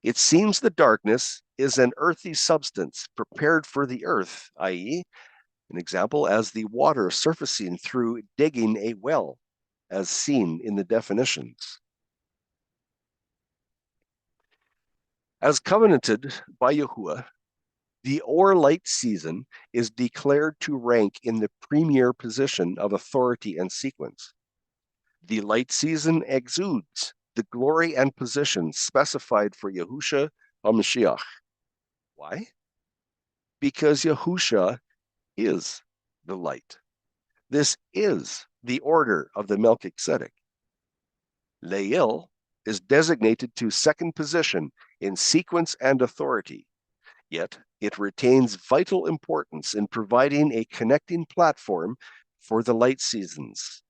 it seems the darkness is an earthy substance prepared for the earth, i.e., an example as the water surfacing through digging a well, as seen in the definitions. As covenanted by Yahuwah, the Or light season is declared to rank in the premier position of authority and sequence. The light season exudes the glory and position specified for Yahusha HaMashiach. Why? Because Yahusha is the light. This is the order of the Melchizedek. Leil is designated to second position in sequence and authority, yet it retains vital importance in providing a connecting platform for the light seasons.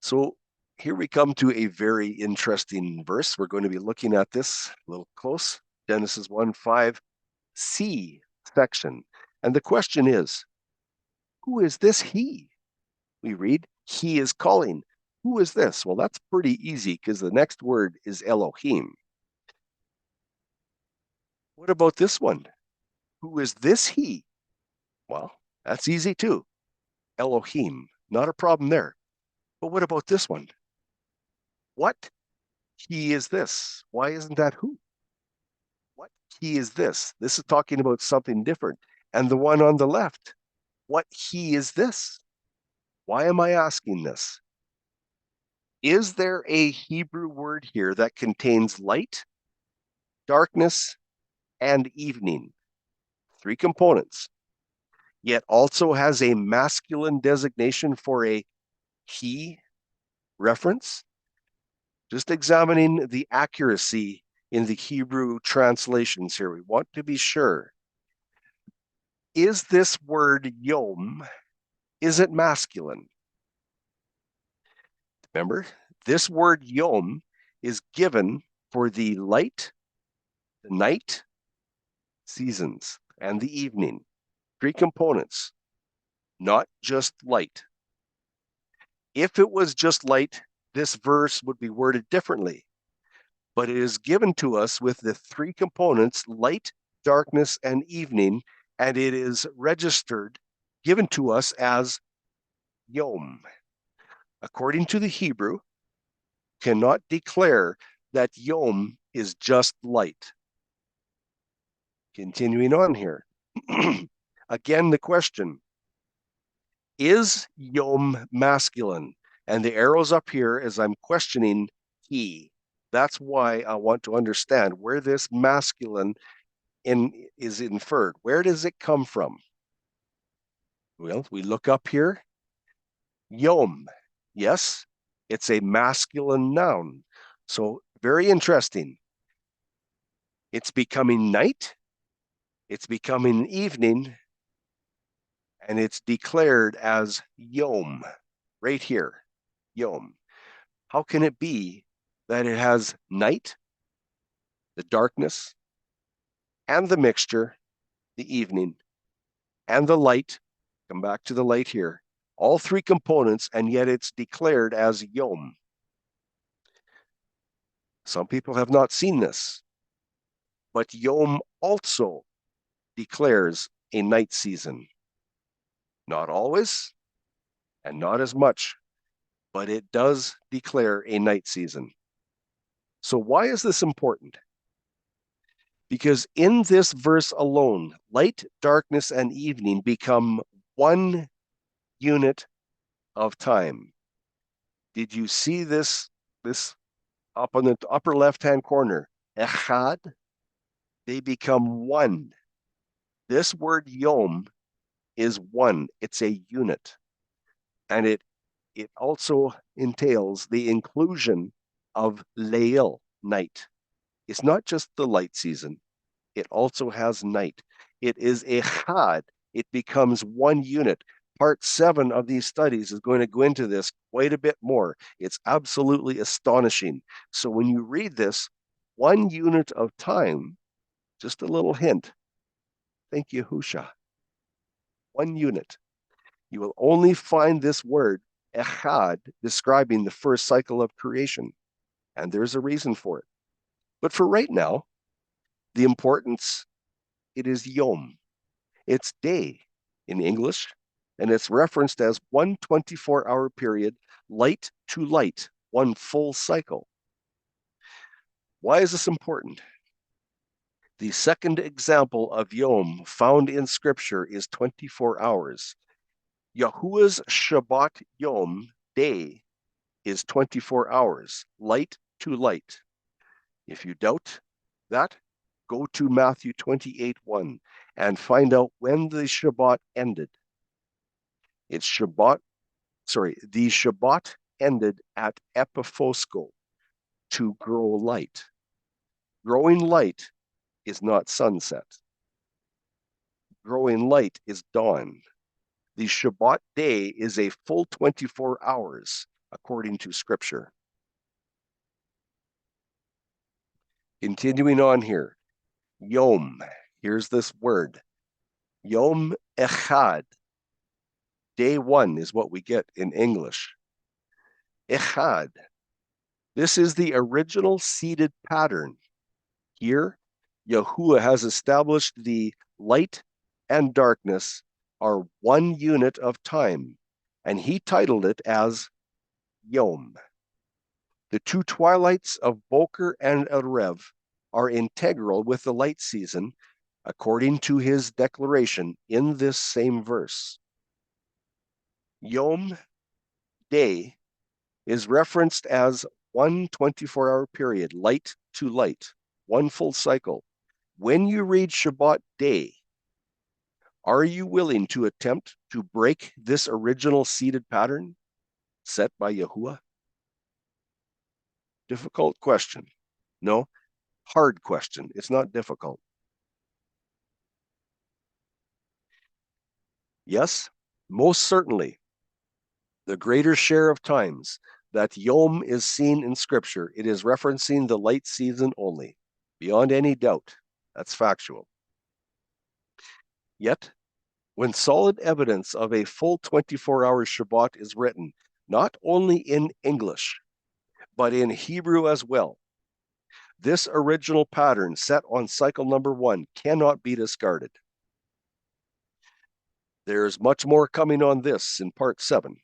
So here we come to a very interesting verse. We're going to be looking at this a little close. Genesis 1:5c section. And the question is, who is this he? We read, he is calling. Who is this? Well, that's pretty easy because the next word is Elohim. What about this one? Who is this he? Well, that's easy too. Elohim, not a problem there. But what about this one? What he is this? Why isn't that who? What he is this? This is talking about something different. And the one on the left, what he is this? Why am I asking this? Is there a Hebrew word here that contains light, darkness, and evening? Three components, yet also has a masculine designation for a he reference? Just examining the accuracy in the Hebrew translations here. We want to be sure. Is this word yom, is it masculine? Remember, this word yom is given for the light, the night, seasons, and the evening. Three components, not just light. If it was just light, this verse would be worded differently. But it is given to us with the three components, light, darkness, and evening, and it is registered, given to us as yom. According to the Hebrew, cannot declare that yom is just light. Continuing on here. Again, the question, is yom masculine? And the arrows up here as I'm questioning he. That's why I want to understand where this masculine is inferred. Where does it come from? Well, we look up here. Yom. Yes, it's a masculine noun. So very interesting. It's becoming night, it's becoming evening, and it's declared as Yom right here. Yom. How can it be that it has night, the darkness, and the mixture, the evening, and the light? Come back to the light here. All three components, and yet it's declared as Yom. Some people have not seen this, but Yom also declares a night season. Not always, and not as much, but it does declare a night season. So why is this important? Because in this verse alone, light, darkness, and evening become one unit of time. Did you see this up on the upper left-hand corner? Echad, they become one. This word yom is one. It's a unit. And it also entails the inclusion of Leil, night. It's not just the light season. It also has night. It is echad. It becomes one unit. Part 7 of these studies is going to go into this quite a bit more. It's absolutely astonishing. So when you read this, one unit of time, just a little hint. Thank you, Husha. One unit. You will only find this word, echad, describing the first cycle of creation. And there's a reason for it. But for right now, the importance, it is yom. It's day in English, and it's referenced as 1 24-hour period, light to light, one full cycle. Why is this important? The second example of Yom found in Scripture is 24 hours. Yahuwah's Shabbat Yom, day, is 24 hours, light to light. If you doubt that, go to Matthew 28:1 and find out when the Shabbat ended. The Shabbat ended at Epiphosko, to grow light. Growing light is not sunset. Growing light is dawn. The Shabbat day is a full 24 hours, according to Scripture. Continuing on here, Yom. Here's this word. Yom Echad. Day 1 is what we get in English. Echad. This is the original seated pattern. Here, Yahuwah has established the light and darkness are one unit of time, and he titled it as Yom. The two twilights of Boker and Erev are integral with the light season, according to his declaration in this same verse. Yom, day, is referenced as 1 24-hour period, light to light, one full cycle. When you read Shabbat day, are you willing to attempt to break this original seated pattern set by Yahuwah? Difficult question. No, hard question. It's not difficult. Yes, most certainly. The greater share of times that Yom is seen in Scripture, it is referencing the light season only, beyond any doubt. That's factual. Yet, when solid evidence of a full 24-hour Shabbat is written, not only in English, but in Hebrew as well, this original pattern set on cycle number 1 cannot be discarded. There's much more coming on this in part 7.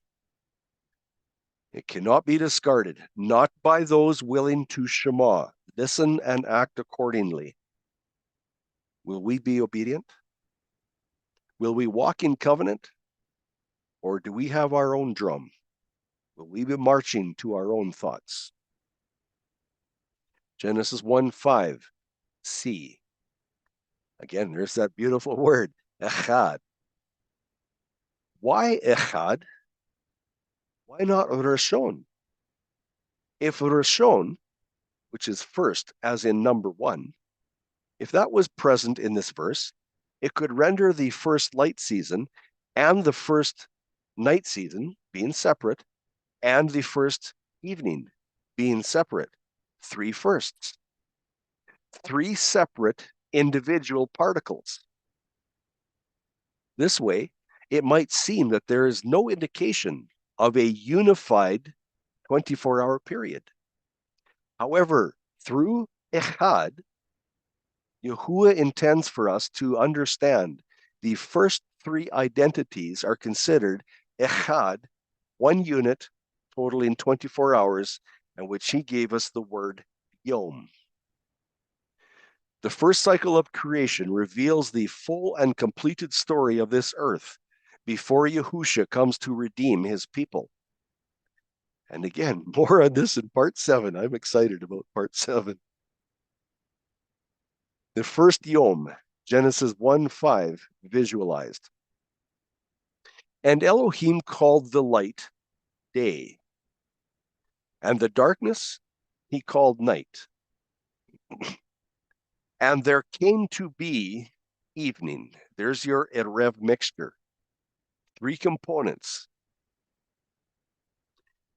It cannot be discarded, not by those willing to Shema, listen and act accordingly. Will we be obedient? Will we walk in covenant? Or do we have our own drum? Will we be marching to our own thoughts? Genesis 1:5, C. Again, there's that beautiful word, echad. Why Echad? Why not Rishon? If Rishon, which is first, as in number 1, if that was present in this verse, it could render the first light season and the first night season being separate, and the first evening being separate. 3 firsts. 3 separate individual particles. This way, it might seem that there is no indication of a unified 24-hour period. However, through Echad, Yahuwah intends for us to understand the first 3 identities are considered Echad, 1 unit totaling 24 hours, and which he gave us the word Yom. The first cycle of creation reveals the full and completed story of this earth before Yahusha comes to redeem his people. And again, more on this in part 7. I'm excited about part 7. The first Yom, Genesis 1:5, visualized. And Elohim called the light day, and the darkness he called night. And there came to be evening. There's your Erev mixture. 3 components.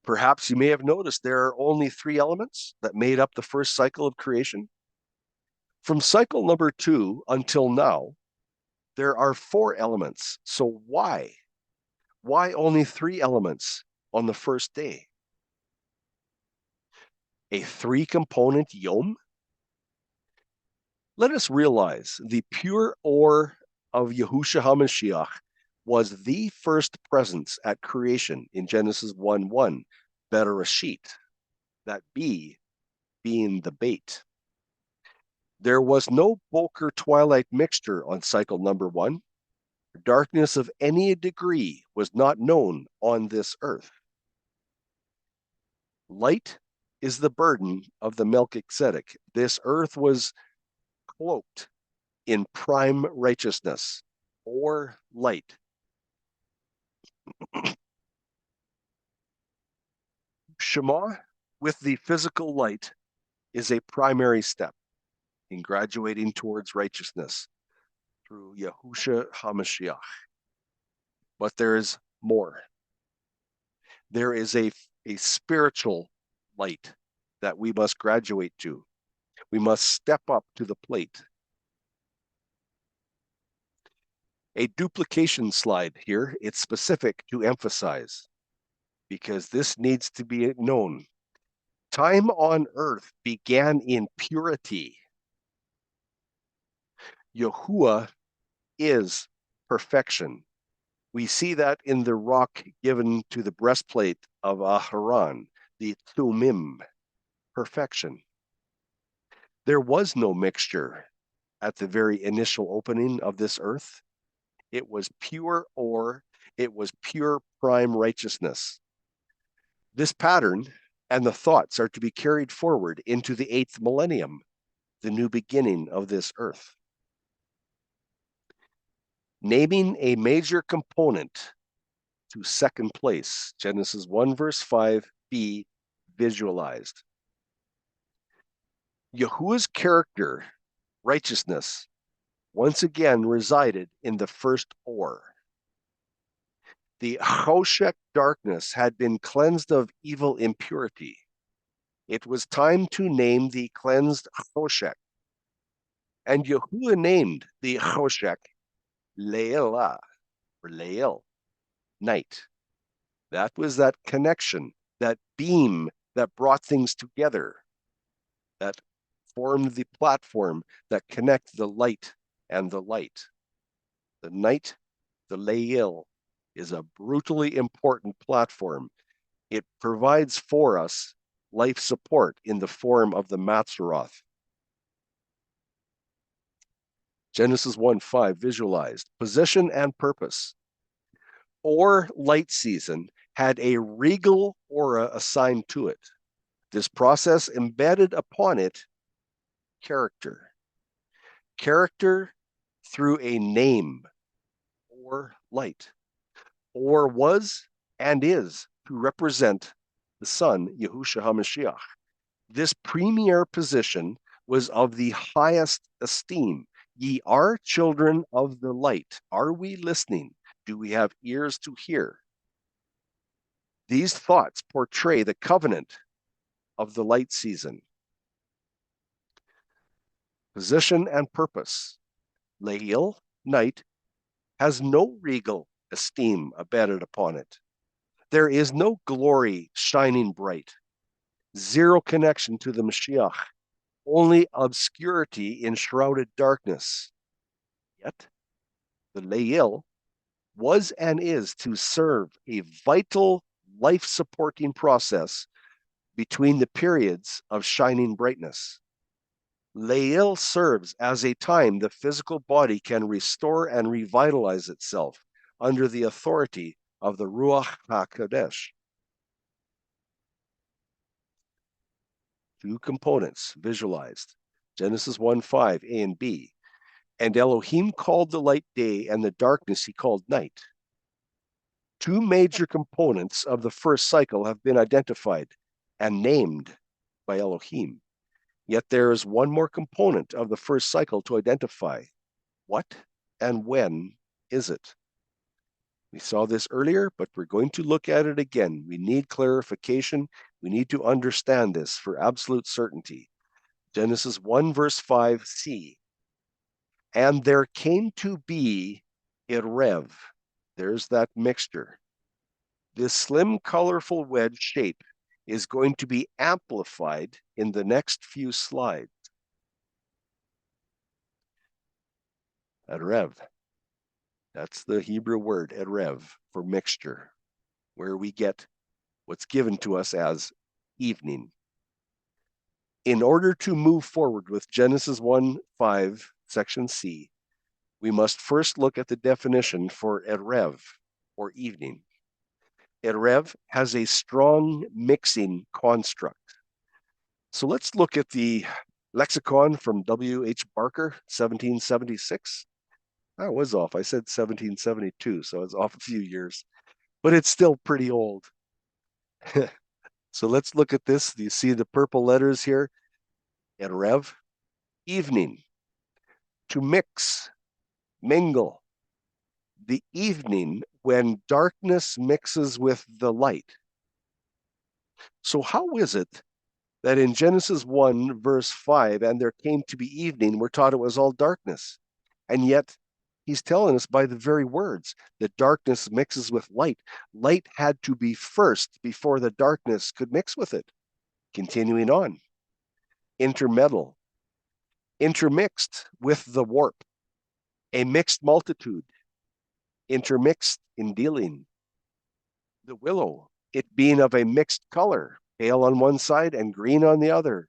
Perhaps you may have noticed there are only 3 elements that made up the first cycle of creation. From cycle number 2 until now, there are 4 elements. So why? Why only 3 elements on the first day? A 3-component Yom? Let us realize the pure ore of Yahushua HaMashiach was the first presence at creation in Genesis 1:1, Bereshit, that B being the bait. There was no Boker twilight mixture on cycle number 1. Darkness of any degree was not known on this earth. Light is the burden of the Melchizedek. This earth was cloaked in prime righteousness or light. Shema with the physical light is a primary step in graduating towards righteousness through Yahushua HaMashiach. But there is more. There is a spiritual light that we must graduate to. We must step up to the plate. A duplication slide here. It's specific to emphasize because this needs to be known. Time on earth began in purity. Yahuwah is perfection. We see that in the rock given to the breastplate of Aharon, the Tumim, perfection. There was no mixture at the very initial opening of this earth. It was pure ore. It was pure prime righteousness. This pattern and the thoughts are to be carried forward into the 8th millennium, the new beginning of this earth. Naming a major component to second place, Genesis 1:5b, visualized. Yahuwah's character, righteousness, once again resided in the first ore. The Choshech darkness had been cleansed of evil impurity. It was time to name the cleansed Choshech. And Yahuwah named the Choshech Leelah, or Leel, night. That was that connection, that beam that brought things together, that formed the platform that connect the light and the light. The night, the Leel, is a brutally important platform. It provides for us life support in the form of the Matzeroth. Genesis 1:5 visualized position and purpose. Or light season had a regal aura assigned to it. This process embedded upon it character. Character through a name or light. or was and is to represent the Son, Yahushua HaMashiach. This premier position was of the highest esteem. Ye are children of the light. Are we listening? Do we have ears to hear? These thoughts portray the covenant of the light season. Position and purpose. Leil, night, has no regal esteem abated upon it. There is no glory shining bright. Zero connection to the Mashiach. Only obscurity in shrouded darkness. Yet, the Leil was and is to serve a vital life-supporting process between the periods of shining brightness. Leil serves as a time the physical body can restore and revitalize itself under the authority of the Ruach HaKodesh. Two components visualized. Genesis 1:5, A and B. And Elohim called the light day, and the darkness he called night. Two major components of the first cycle have been identified and named by Elohim. Yet there is one more component of the first cycle to identify. What and when is it? We saw this earlier, but we're going to look at it again. We need clarification. We need to understand this for absolute certainty. Genesis 1, verse 5c. And there came to be Erev. There's that mixture. This slim, colorful wedge shape is going to be amplified in the next few slides. Erev. That's the Hebrew word, Erev, for mixture, where we get what's given to us as evening. In order to move forward with Genesis 1:5, section C, we must first look at the definition for Erev, or evening. Erev has a strong mixing construct. So let's look at the lexicon from W.H. Barker, 1776. I was off. I said 1772, so it's off a few years, but it's still pretty old. So let's look at this. You see the purple letters here? Erev, evening. To mix, mingle. The evening when darkness mixes with the light. So how is it that in Genesis 1, verse 5, and there came to be evening, we're taught it was all darkness? And yet he's telling us by the very words that darkness mixes with light. Light had to be first before the darkness could mix with it. Continuing on. Intermeddle. Intermixed with the warp. A mixed multitude. Intermixed in dealing. The willow, it being of a mixed color, pale on one side and green on the other,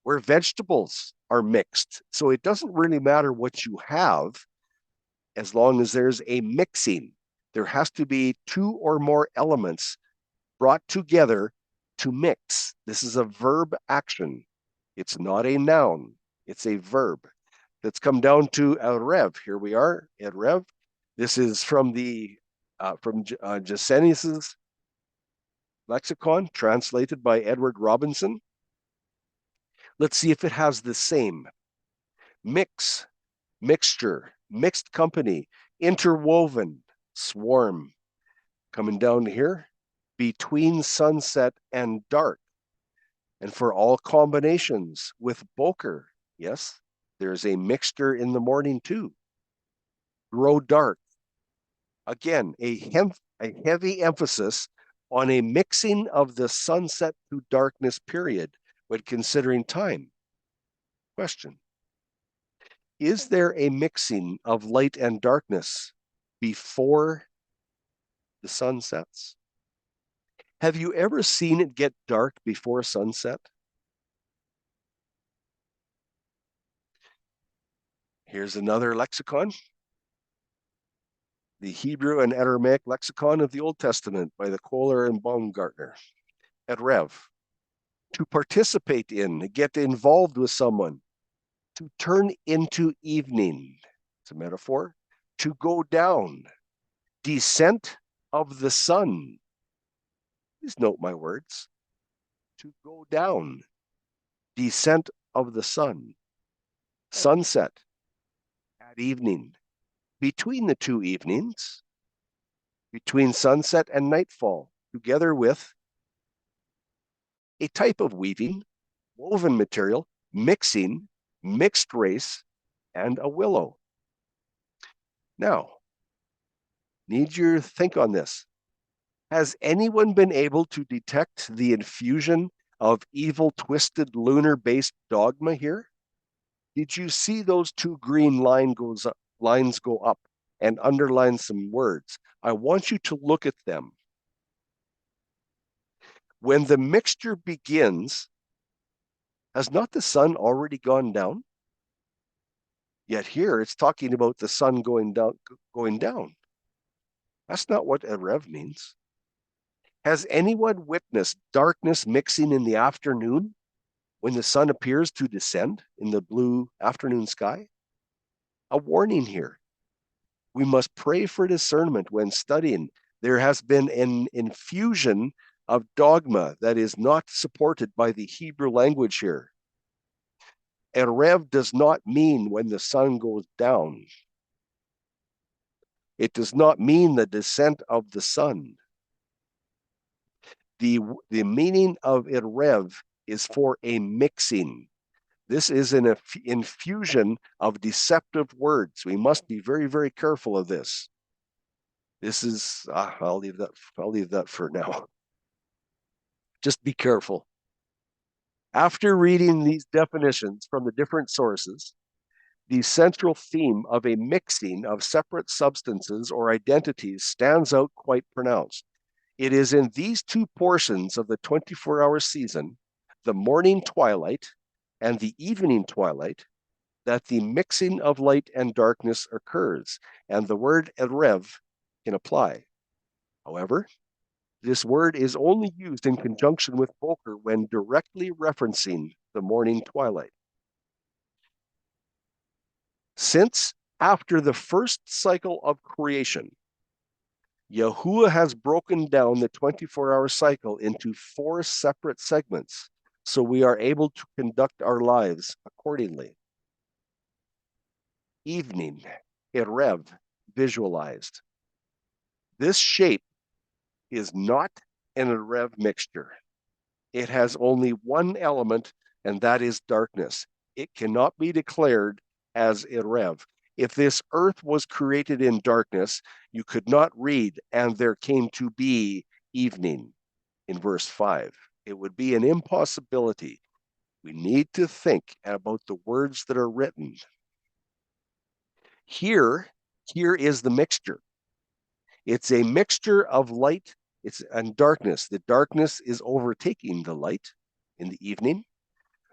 where vegetables are mixed. So it doesn't really matter what you have as long as there's a mixing. There has to be two or more elements brought together to mix. This is a verb action. It's not a noun. It's a verb. Let's come down to Erev. Here we are, Erev. This is from the Gesenius's lexicon, translated by Edward Robinson. Let's see if it has the same. Mix, mixture, mixed company, interwoven, swarm. Coming down here, between sunset and dark. And for all combinations with Boker, yes, there's a mixture in the morning too. Grow dark. Again, a heavy emphasis on a mixing of the sunset to darkness period when considering time. Question. Is there a mixing of light and darkness before the sun sets? Have you ever seen it get dark before sunset? Here's another lexicon. The Hebrew and Aramaic lexicon of the Old Testament by the Kohler and Baumgartner. Erev, to participate in, get involved with someone, to turn into evening. It's a metaphor. To go down, descent of the sun. Please note my words. To go down, descent of the sun, sunset, at evening, between the two evenings, between sunset and nightfall, together with a type of weaving, woven material, mixing, mixed race, and a willow. Now, need you to think on this. Has anyone been able to detect the infusion of evil, twisted, lunar-based dogma here? Did you see those two green lines go up and underline some words? I want you to look at them. When the mixture begins, has not the sun already gone down? Yet here it's talking about the sun going down. That's not what Erev means. Has anyone witnessed darkness mixing in the afternoon when the sun appears to descend in the blue afternoon sky? A warning here. We must pray for discernment when studying. There has been an infusion of dogma that is not supported by the Hebrew language here. Erev does not mean when the sun goes down. It does not mean the descent of the sun. The meaning of Erev is for a mixing. This is an infusion of deceptive words. We must be very, very careful of this. This is, I'll leave that for now. Just be careful. After reading these definitions from the different sources, the central theme of a mixing of separate substances or identities stands out quite pronounced. It is in these two portions of the 24-hour season, the morning twilight and the evening twilight, that the mixing of light and darkness occurs, and the word Erev can apply. However, this word is only used in conjunction with Boker when directly referencing the morning twilight. Since after the first cycle of creation, Yahuwah has broken down the 24-hour cycle into 4 separate segments, so we are able to conduct our lives accordingly. Evening, Erev, visualized. This shape is not an Erev mixture. It has only one element, and that is darkness. It cannot be declared as Erev. If this earth was created in darkness, you could not read, and there came to be evening in verse 5. It would be an impossibility. We need to think about the words that are written. Here is the mixture. It's a mixture of light and darkness. The darkness is overtaking the light in the evening.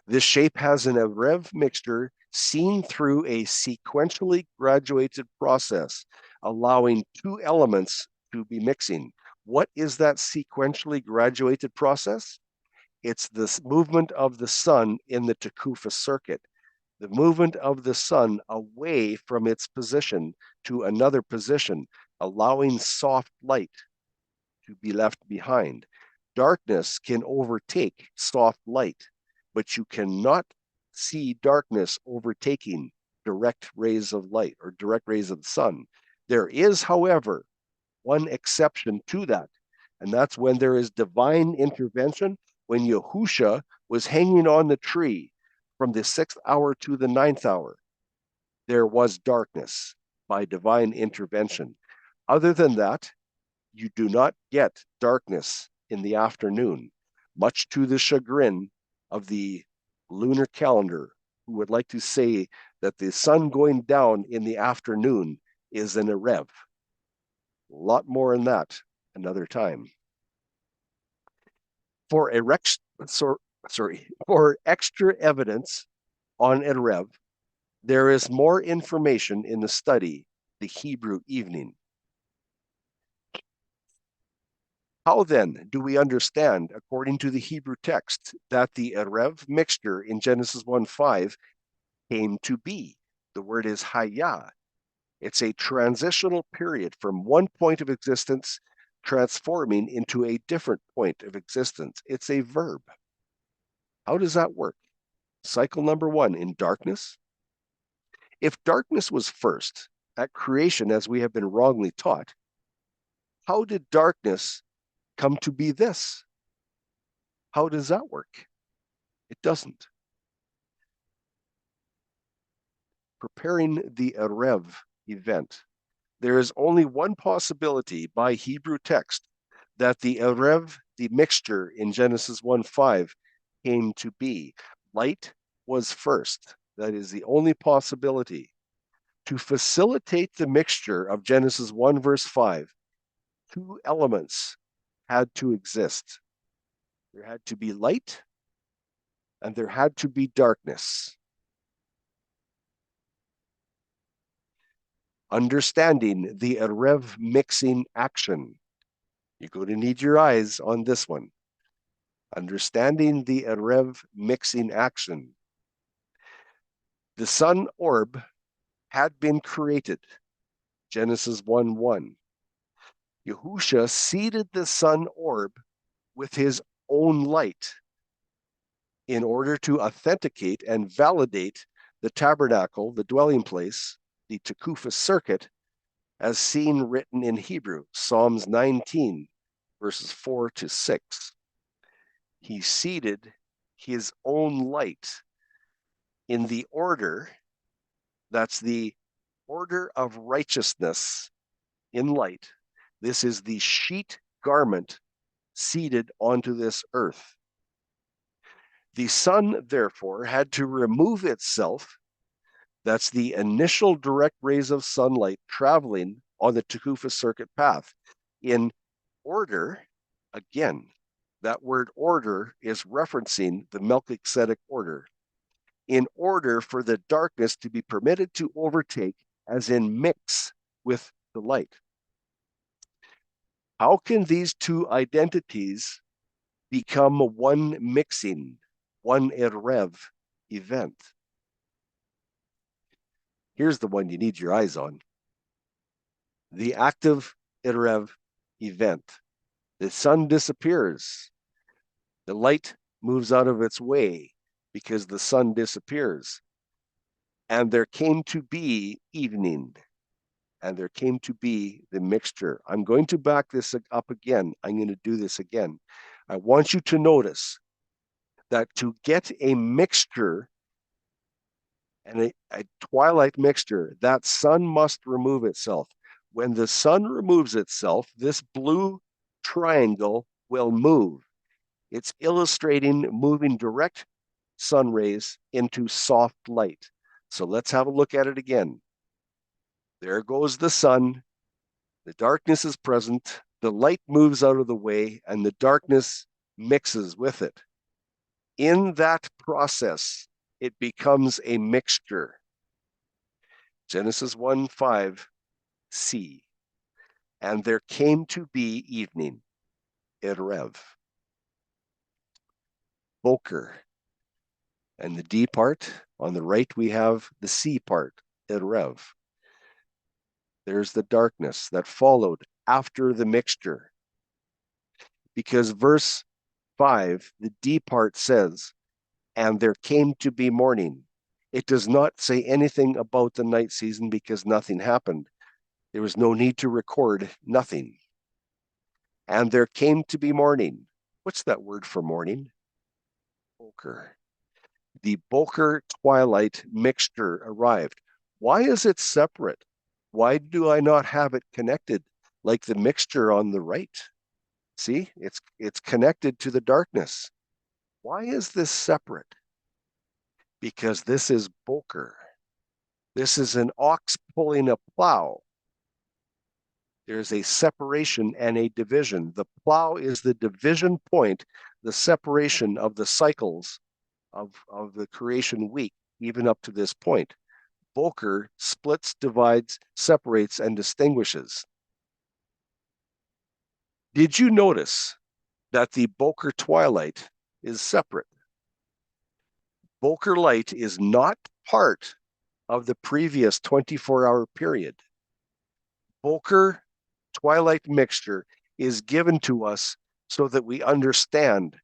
This shape has an Erev mixture seen through a sequentially graduated process, allowing 2 elements to be mixing. What is that sequentially graduated process? It's the movement of the sun in the Tekufa circuit, the movement of the sun away from its position to another position, allowing soft light to be left behind. Darkness can overtake soft light, but you cannot see darkness overtaking direct rays of light or direct rays of the sun. There is, however, one exception to that, and that's when there is divine intervention. When Yahusha was hanging on the tree from the 6th hour to the 9th hour, there was darkness by divine intervention. Other than that, you do not get darkness in the afternoon, much to the chagrin of the lunar calendar, who would like to say that the sun going down in the afternoon is an Erev. A lot more on that another time. For extra evidence on Erev, there is more information in the study, The Hebrew Evening. How then do we understand, according to the Hebrew text, that the Erev mixture in Genesis 1:5 came to be? The word is Hayah. It's a transitional period from one point of existence transforming into a different point of existence. It's a verb. How does that work? Cycle number one, in darkness. If darkness was first at creation, as we have been wrongly taught, how did darkness come to be this? How does that work? It doesn't. Preparing the Erev event. There is only one possibility by Hebrew text that the Erev, the mixture in Genesis 1:5, came to be. Light was first. That is the only possibility. To facilitate the mixture of Genesis 1 verse 5, two elements had to exist. There had to be light and there had to be darkness. Understanding the Erev mixing action. You're going to need your eyes on this one. Understanding the Erev mixing action. The sun orb had been created. Genesis 1:1. Yahusha seeded the sun orb with his own light in order to authenticate and validate the tabernacle, the dwelling place, the Tekufah circuit, as seen written in Hebrew, Psalms 19, verses 4 to 6. He seeded his own light in the order, that's the order of righteousness in light. This is the sheet garment seeded onto this earth. The sun, therefore, had to remove itself. That's the initial direct rays of sunlight traveling on the Tekufah circuit path. In order, again, that word order is referencing the Melchizedek order. In order for the darkness to be permitted to overtake, as in mix with the light. How can these two identities become one mixing, one Erev event? Here's the one you need your eyes on. The active Erev event. The sun disappears. The light moves out of its way because the sun disappears. And there came to be evening. And there came to be the mixture. I'm going to back this up again. I'm going to do this again. I want you to notice that to get a mixture and a twilight mixture, that sun must remove itself. When the sun removes itself, this blue triangle will move. It's illustrating moving direct sun rays into soft light. So let's have a look at it again. There goes the sun. The darkness is present. The light moves out of the way and the darkness mixes with it. In that process, it becomes a mixture. Genesis 1:5c. And there came to be evening, Erev. Boker. And the D part, on the right we have the C part, Erev. There's the darkness that followed after the mixture. Because verse 5, the D part says, and there came to be morning. It does not say anything about the night season because nothing happened. There was no need to record nothing. And there came to be morning. What's that word for morning? Boker. The Boker twilight mixture arrived. Why is it separate? Why do I not have it connected like the mixture on the right? See, it's connected to the darkness. Why is this separate? Because this is Boker. This is an ox pulling a plow. There's a separation and a division. The plow is the division point, the separation of the cycles of the creation week, even up to this point. Boker splits, divides, separates, and distinguishes. Did you notice that the Boker twilight is separate? Boker light is not part of the previous 24-hour period. Boker twilight mixture is given to us so that we understand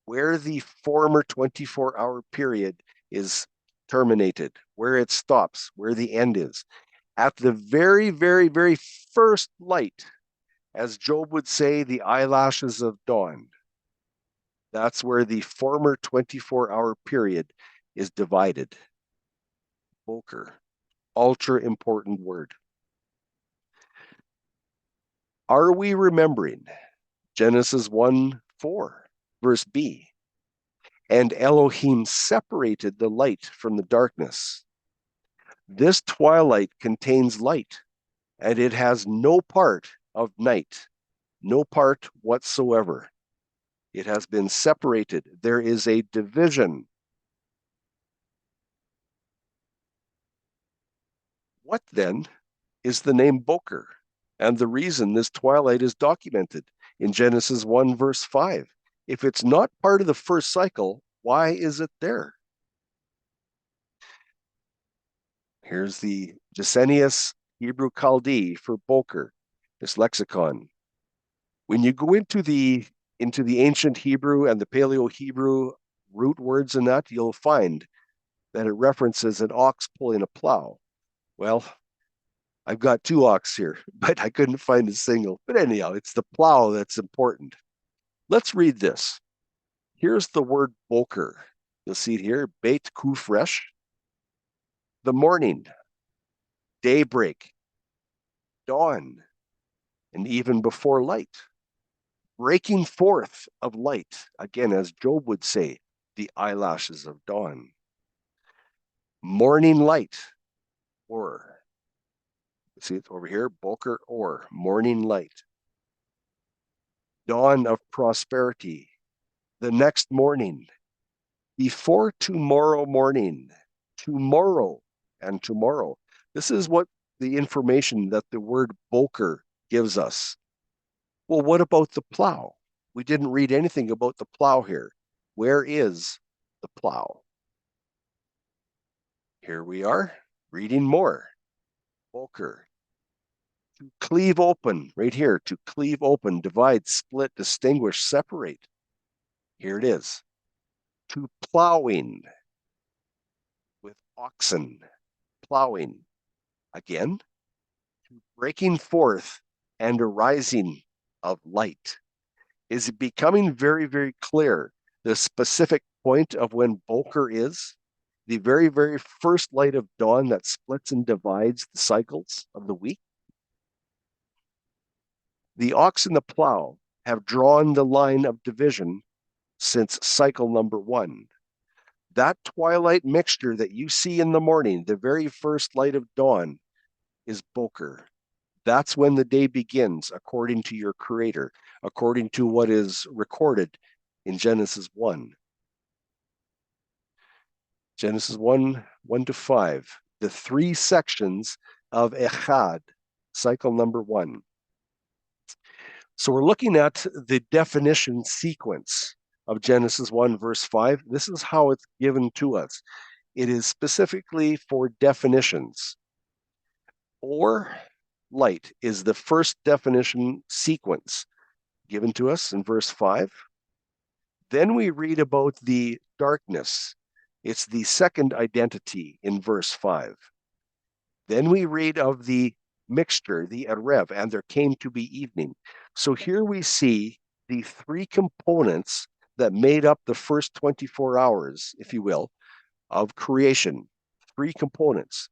where the former 24-hour period is terminated, where it stops, where the end is. At the very, very, very first light, as Job would say, the eyelashes of dawn, that's where the former 24-hour period is divided. Boker, ultra important word. Are we remembering Genesis 1:4, verse B? And Elohim separated the light from the darkness. This twilight contains light, and it has no part of night, no part whatsoever. It has been separated. There is a division. What then is the name Boker and the reason this twilight is documented in Genesis 1, verse 5? If it's not part of the first cycle, why is it there? Here's the Gesenius Hebrew Chaldee for Boker, this lexicon. When you go into the ancient Hebrew and the Paleo Hebrew root words in that, you'll find that it references an ox pulling a plow. Well, I've got two ox here, but I couldn't find a single. But anyhow, it's the plow that's important. Let's read this. Here's the word boker. You'll see it here, beit kufresh, the morning, daybreak, dawn, and even before light. Breaking forth of light, again, as Job would say, the eyelashes of dawn. Morning light, or, see it over here, boker, or, morning light. Dawn of prosperity, the next morning, before tomorrow morning, tomorrow and tomorrow. This is what the information that the word boker gives us. Well, what about the plow? We didn't read anything about the plow here. Where is the plow? Here we are, reading more. Boker. To cleave open, right here, to cleave open, divide, split, distinguish, separate. Here it is. To plowing with oxen, plowing. Again, to breaking forth and arising of light. Is it becoming very, very clear the specific point of when Boker is? The very, very first light of dawn that splits and divides the cycles of the week? The ox and the plow have drawn the line of division since cycle number 1. That twilight mixture that you see in the morning, the very first light of dawn, is Boker. That's when the day begins, according to your Creator, according to what is recorded in Genesis 1. Genesis 1:1-5, the 3 sections of Echad, cycle number 1. So we're looking at the definition sequence of Genesis 1, verse 5. This is how it's given to us. It is specifically for definitions. Or light is the first definition sequence given to us in verse 5. Then we read about the darkness. It's the second identity in verse 5. Then we read of the mixture, the Erev, and there came to be evening. So here we see the 3 components that made up the first 24 hours, if you will, of creation. 3 components.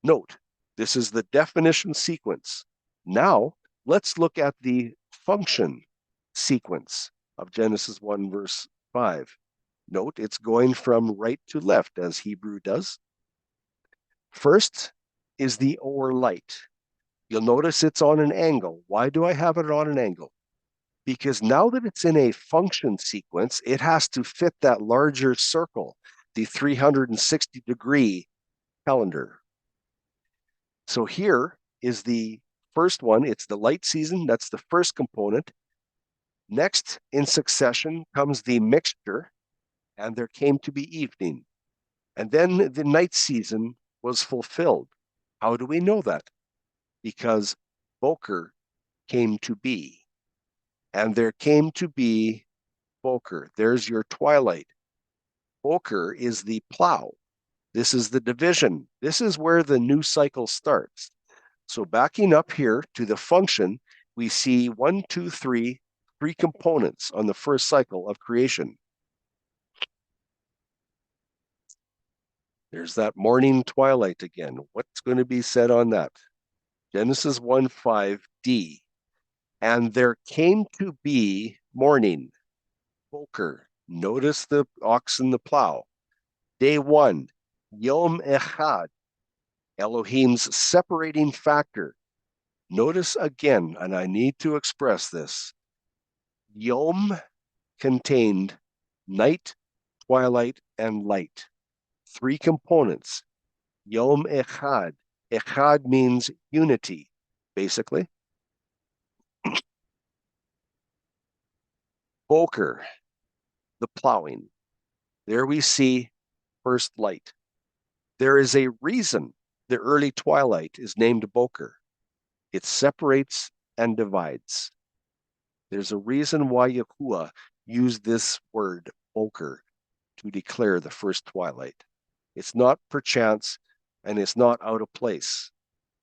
Note, this is the definition sequence. Now, let's look at the function sequence of Genesis 1, verse 5. Note, it's going from right to left, as Hebrew does. First is the or light. You'll notice it's on an angle. Why do I have it on an angle? Because now that it's in a function sequence, it has to fit that larger circle, the 360-degree calendar. So here is the first one. It's the light season. That's the first component. Next in succession comes the mixture, and there came to be evening. And then the night season was fulfilled. How do we know that? Because Boker came to be. and there came to be Boker. There's your twilight. Boker is the plow. This is the division. This is where the new cycle starts. So backing up here to the function, we see 1, 2, 3, 3 components on the first cycle of creation. There's that morning twilight again. What's going to be said on that? Genesis 1:5d. And there came to be morning, Boker. Notice the ox and the plow. Day 1, Yom Echad, Elohim's separating factor. Notice again, and I need to express this, Yom contained night, twilight, and light. 3 components. Yom Echad. Echad means unity, basically. Boker, the plowing. There we see first light. There is a reason the early twilight is named Boker. It separates and divides. There's a reason why Yahuwah used this word, Boker, to declare the first twilight. It's not perchance, and it's not out of place.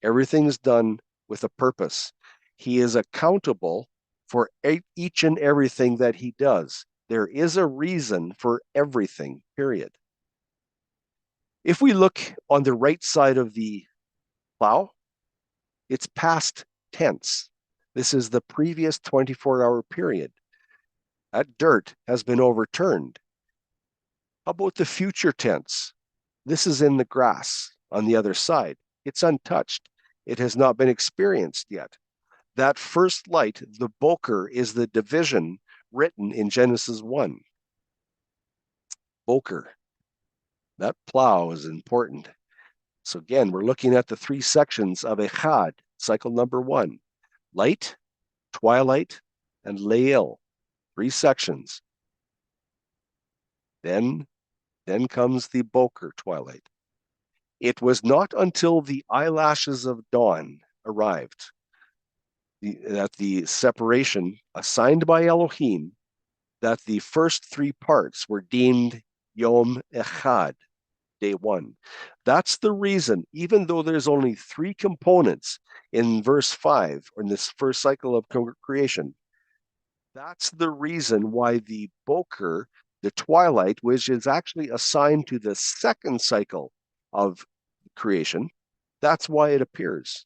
Everything is done with a purpose. He is accountable for each and everything that he does. There is a reason for everything, period. If we look on the right side of the plow, it's past tense. This is the previous 24-hour period. That dirt has been overturned. How about the future tense? This is in the grass on the other side. It's untouched. It has not been experienced yet. That first light, the Boker, is the division written in Genesis 1. Boker. That plow is important. So again, we're looking at the 3 sections of Echad, cycle number 1. Light, twilight, and Leil. 3 sections. Then comes the Boker twilight. It was not until the eyelashes of dawn arrived that the separation assigned by Elohim, that the first 3 parts were deemed Yom Echad, day 1. That's the reason, even though there's only 3 components in verse 5, or in this first cycle of creation, that's the reason why the Boker, the twilight, which is actually assigned to the second cycle of creation, that's why it appears.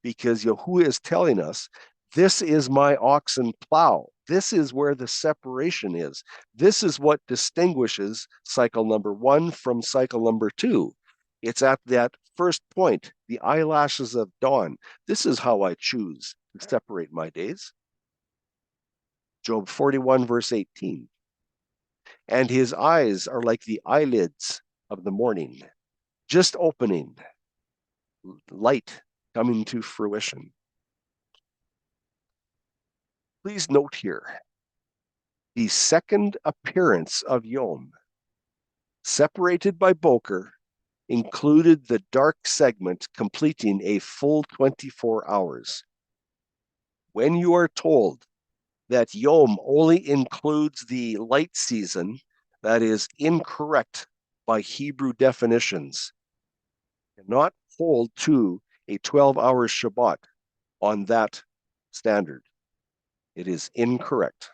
Because Yahuwah is telling us, this is my oxen plow. This is where the separation is. This is what distinguishes cycle number 1 from cycle number 2. It's at that first point, the eyelashes of dawn. This is how I choose to separate my days. Job 41, verse 18. And his eyes are like the eyelids of the morning, just opening, light coming to fruition. Please note here, the second appearance of Yom, separated by Boker, included the dark segment completing a full 24 hours. When you are told that Yom only includes the light season, that is incorrect by Hebrew definitions. Cannot hold to a 12-hour Shabbat on that standard. It is incorrect.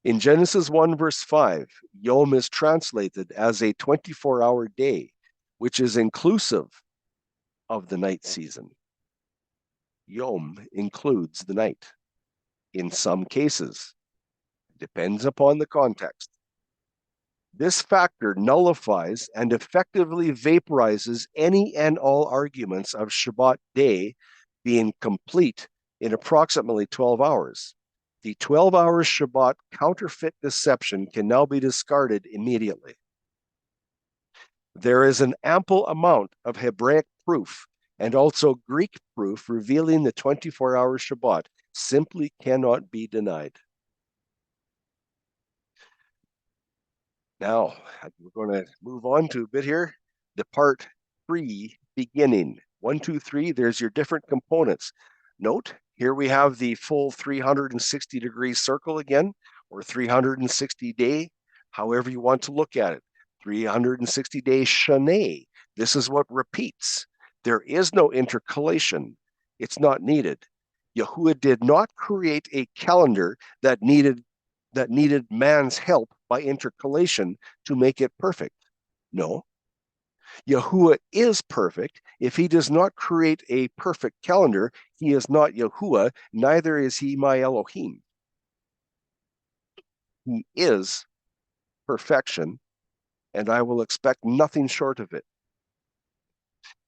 In Genesis 1, verse 5, Yom is translated as a 24-hour day, which is inclusive of the night season. Yom includes the night. In some cases, depends upon the context. This factor nullifies and effectively vaporizes any and all arguments of Shabbat day being complete in approximately 12 hours. The 12-hour Shabbat counterfeit deception can now be discarded immediately. There is an ample amount of Hebraic proof and also Greek proof revealing the 24-hour Shabbat simply cannot be denied. Now, we're going to move on to a bit here. The part 3, beginning. 1, 2, 3, there's your different components. Note, Here we have the full 360-degree circle again, or 360-day, however you want to look at it. 360-day Shana. This is what repeats. There is no intercalation. It's not needed. Yahuwah did not create a calendar that needed man's help by intercalation to make it perfect. No. Yahuwah is perfect. If he does not create a perfect calendar, he is not Yahuwah, neither is he my Elohim. He is perfection, and I will expect nothing short of it.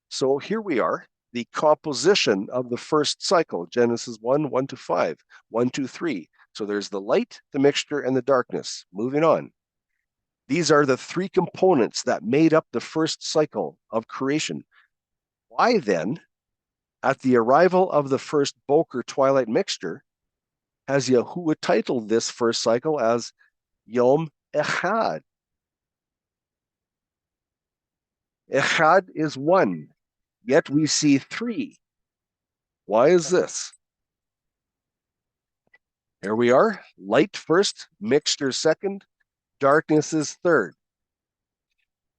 So here we are, the composition of the first cycle, Genesis 1, 1 to 5, 1, 2, 3. So there's the light, the mixture, and the darkness. Moving on. These are the three components that made up the first cycle of creation. Why then, at the arrival of the first Boker twilight mixture, has Yahuwah titled this first cycle as Yom Echad? Echad is one, yet we see three. Why is this? Here we are, light first, mixture second, darkness is third.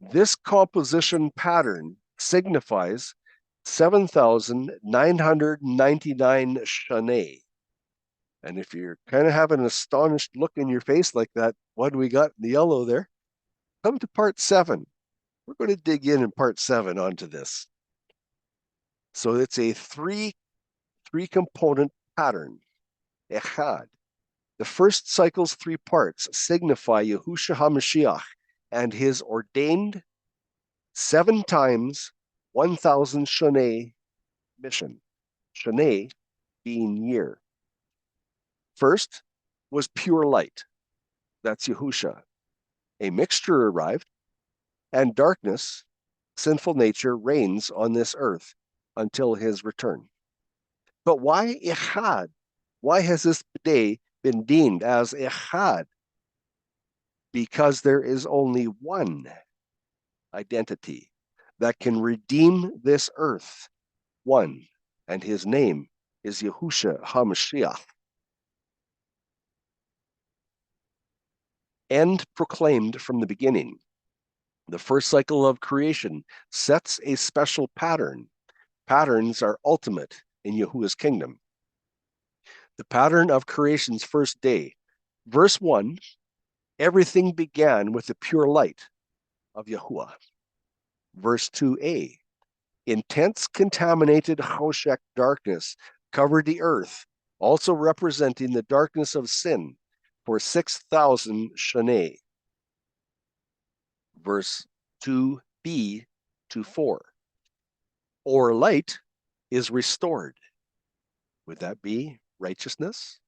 This composition pattern signifies 7,999 Shana. And if you're kind of having an astonished look in your face like that, what do we got in the yellow there? Come to part 7. We're going to dig in part 7 onto this. So it's a three component pattern. Echad. The first cycle's 3 parts signify Yahushua HaMashiach and his ordained 7 times 1,000 Shana mission. Shana being year. First was pure light. That's Yahushua. A mixture arrived, and darkness, sinful nature, reigns on this earth until his return. But why Echad? Why has this day been deemed as Echad? Because there is only one identity that can redeem this earth. One, and his name is Yahushua HaMashiach. End proclaimed from the beginning. The first cycle of creation sets a special pattern. Patterns are ultimate in Yahuwah's kingdom. The pattern of creation's first day. Verse 1, everything began with the pure light of Yahuwah. Verse 2a, intense contaminated Choshech darkness covered the earth, also representing the darkness of sin, for 6,000 Shana. Verse 2b to 4. Or light is restored. Would that be righteousness?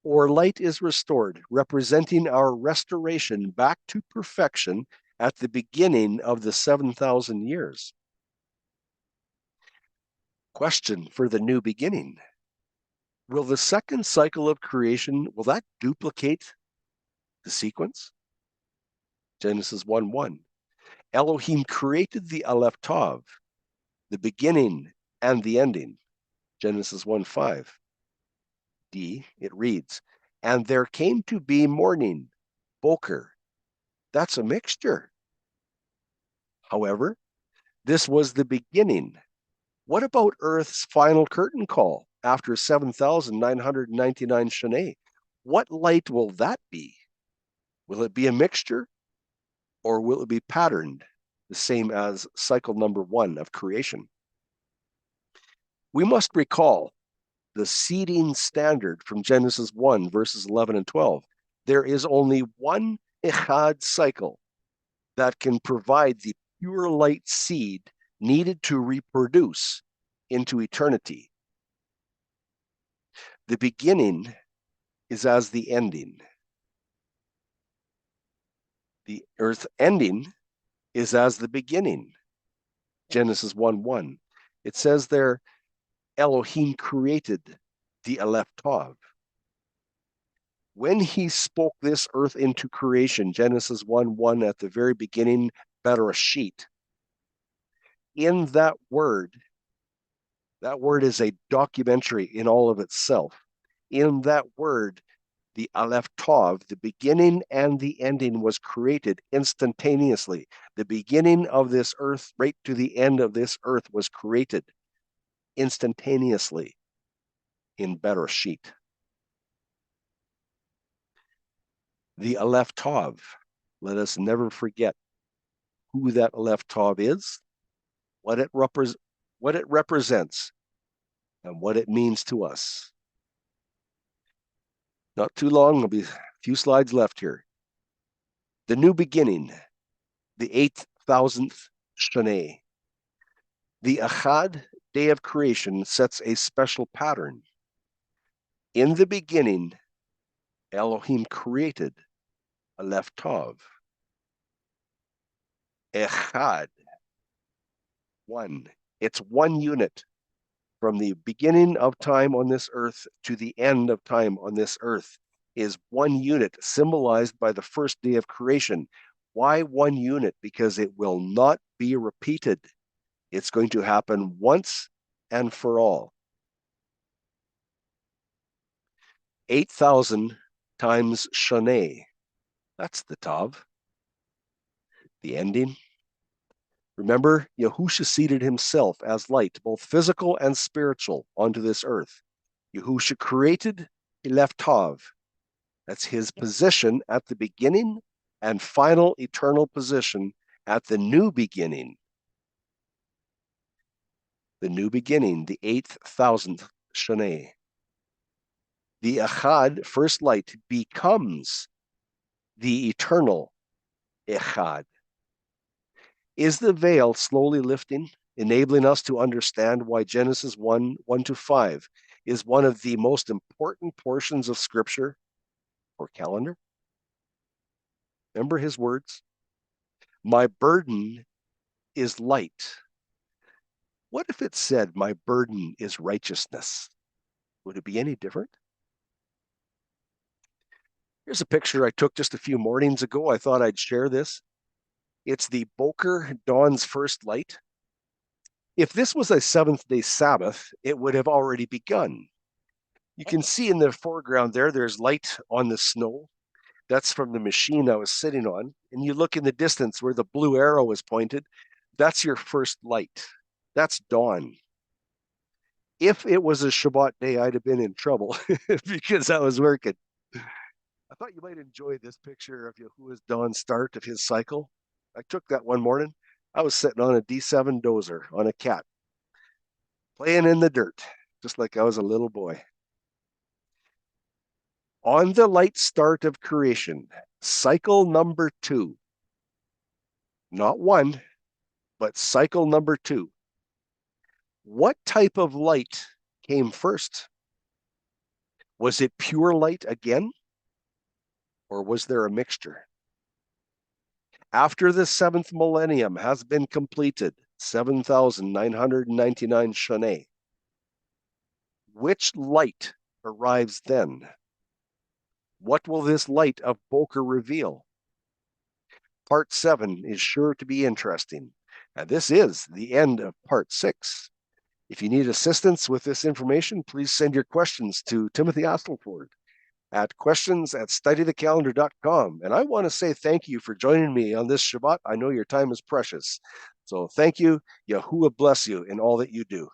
Or light is restored, representing our restoration back to perfection at the beginning of the 7,000 years. Question for the new beginning. Will the second cycle of creation, will that duplicate the sequence? Genesis 1:1. Elohim created the Aleph Tav, the beginning and the ending. Genesis 1:5. D, it reads, and there came to be morning, Boker. That's a mixture. However, this was the beginning. What about Earth's final curtain call after 7,999 Shana? What light will that be? Will it be a mixture, or will it be patterned, the same as cycle number 1 of creation? We must recall the seeding standard from Genesis 1, verses 11 and 12. There is only one Echad cycle that can provide the pure light seed needed to reproduce into eternity. The beginning is as the ending. The earth ending is as the beginning. Genesis 1:1. It says there, Elohim created the Aleph Tav. When he spoke this earth into creation, Genesis 1:1 at the very beginning, Bereshit, in that word, That word is a documentary in all of itself. In that word, the Aleph Tov, the beginning and the ending was created instantaneously. The beginning of this earth, right to the end of this earth, was created instantaneously in Bereshit. The Aleph Tov, let us never forget who that Aleph Tov is, what it represents, and what it means to us. Not too long, there'll be a few slides left here. The new beginning, the 8,000th Shana. The Echad, day of creation, sets a special pattern. In the beginning, Elohim created Aleph Tov. Echad, one. It's one unit. From the beginning of time on this earth to the end of time on this earth is one unit, symbolized by the first day of creation. Why one unit? Because it will not be repeated. It's going to happen once and for all. 8,000 times Shana. That's the Tav. The ending. Remember, Yahusha seated himself as light, both physical and spiritual, onto this earth. Yahusha created, he left Tav. That's his position at the beginning and final eternal position at the new beginning. The new beginning, the 8,000th Shana. The Echad, first light, becomes the eternal Echad. Is the veil slowly lifting, enabling us to understand why Genesis 1:1-5 is one of the most important portions of Scripture for calendar? Remember his words? My burden is light. What if it said, my burden is righteousness? Would it be any different? Here's a picture I took just a few mornings ago. I thought I'd share this. It's the Boker Dawn's first light. If this was a seventh-day Sabbath, it would have already begun. You can see in the foreground there's light on the snow. That's from the machine I was sitting on. And you look in the distance where the blue arrow is pointed, that's your first light. That's dawn. If it was a Shabbat day, I'd have been in trouble because I was working. I thought you might enjoy this picture of Yahuwah's dawn start of his cycle. I took that one morning. I was sitting on a D7 dozer on a cat, playing in the dirt, just like I was a little boy. On the light start of creation, cycle number 2, not 1, but cycle number 2. What type of light came first? Was it pure light again? Or was there a mixture? After the 7th millennium has been completed, 7,999 Shana, which light arrives then? What will this light of Boker reveal? Part 7 is sure to be interesting, and this is the end of Part 6. If you need assistance with this information, please send your questions to Timothy Astleford at questions@studythecalendar.com. And I want to say thank you for joining me on this Shabbat. I know your time is precious. So thank you. Yahuwah bless you in all that you do.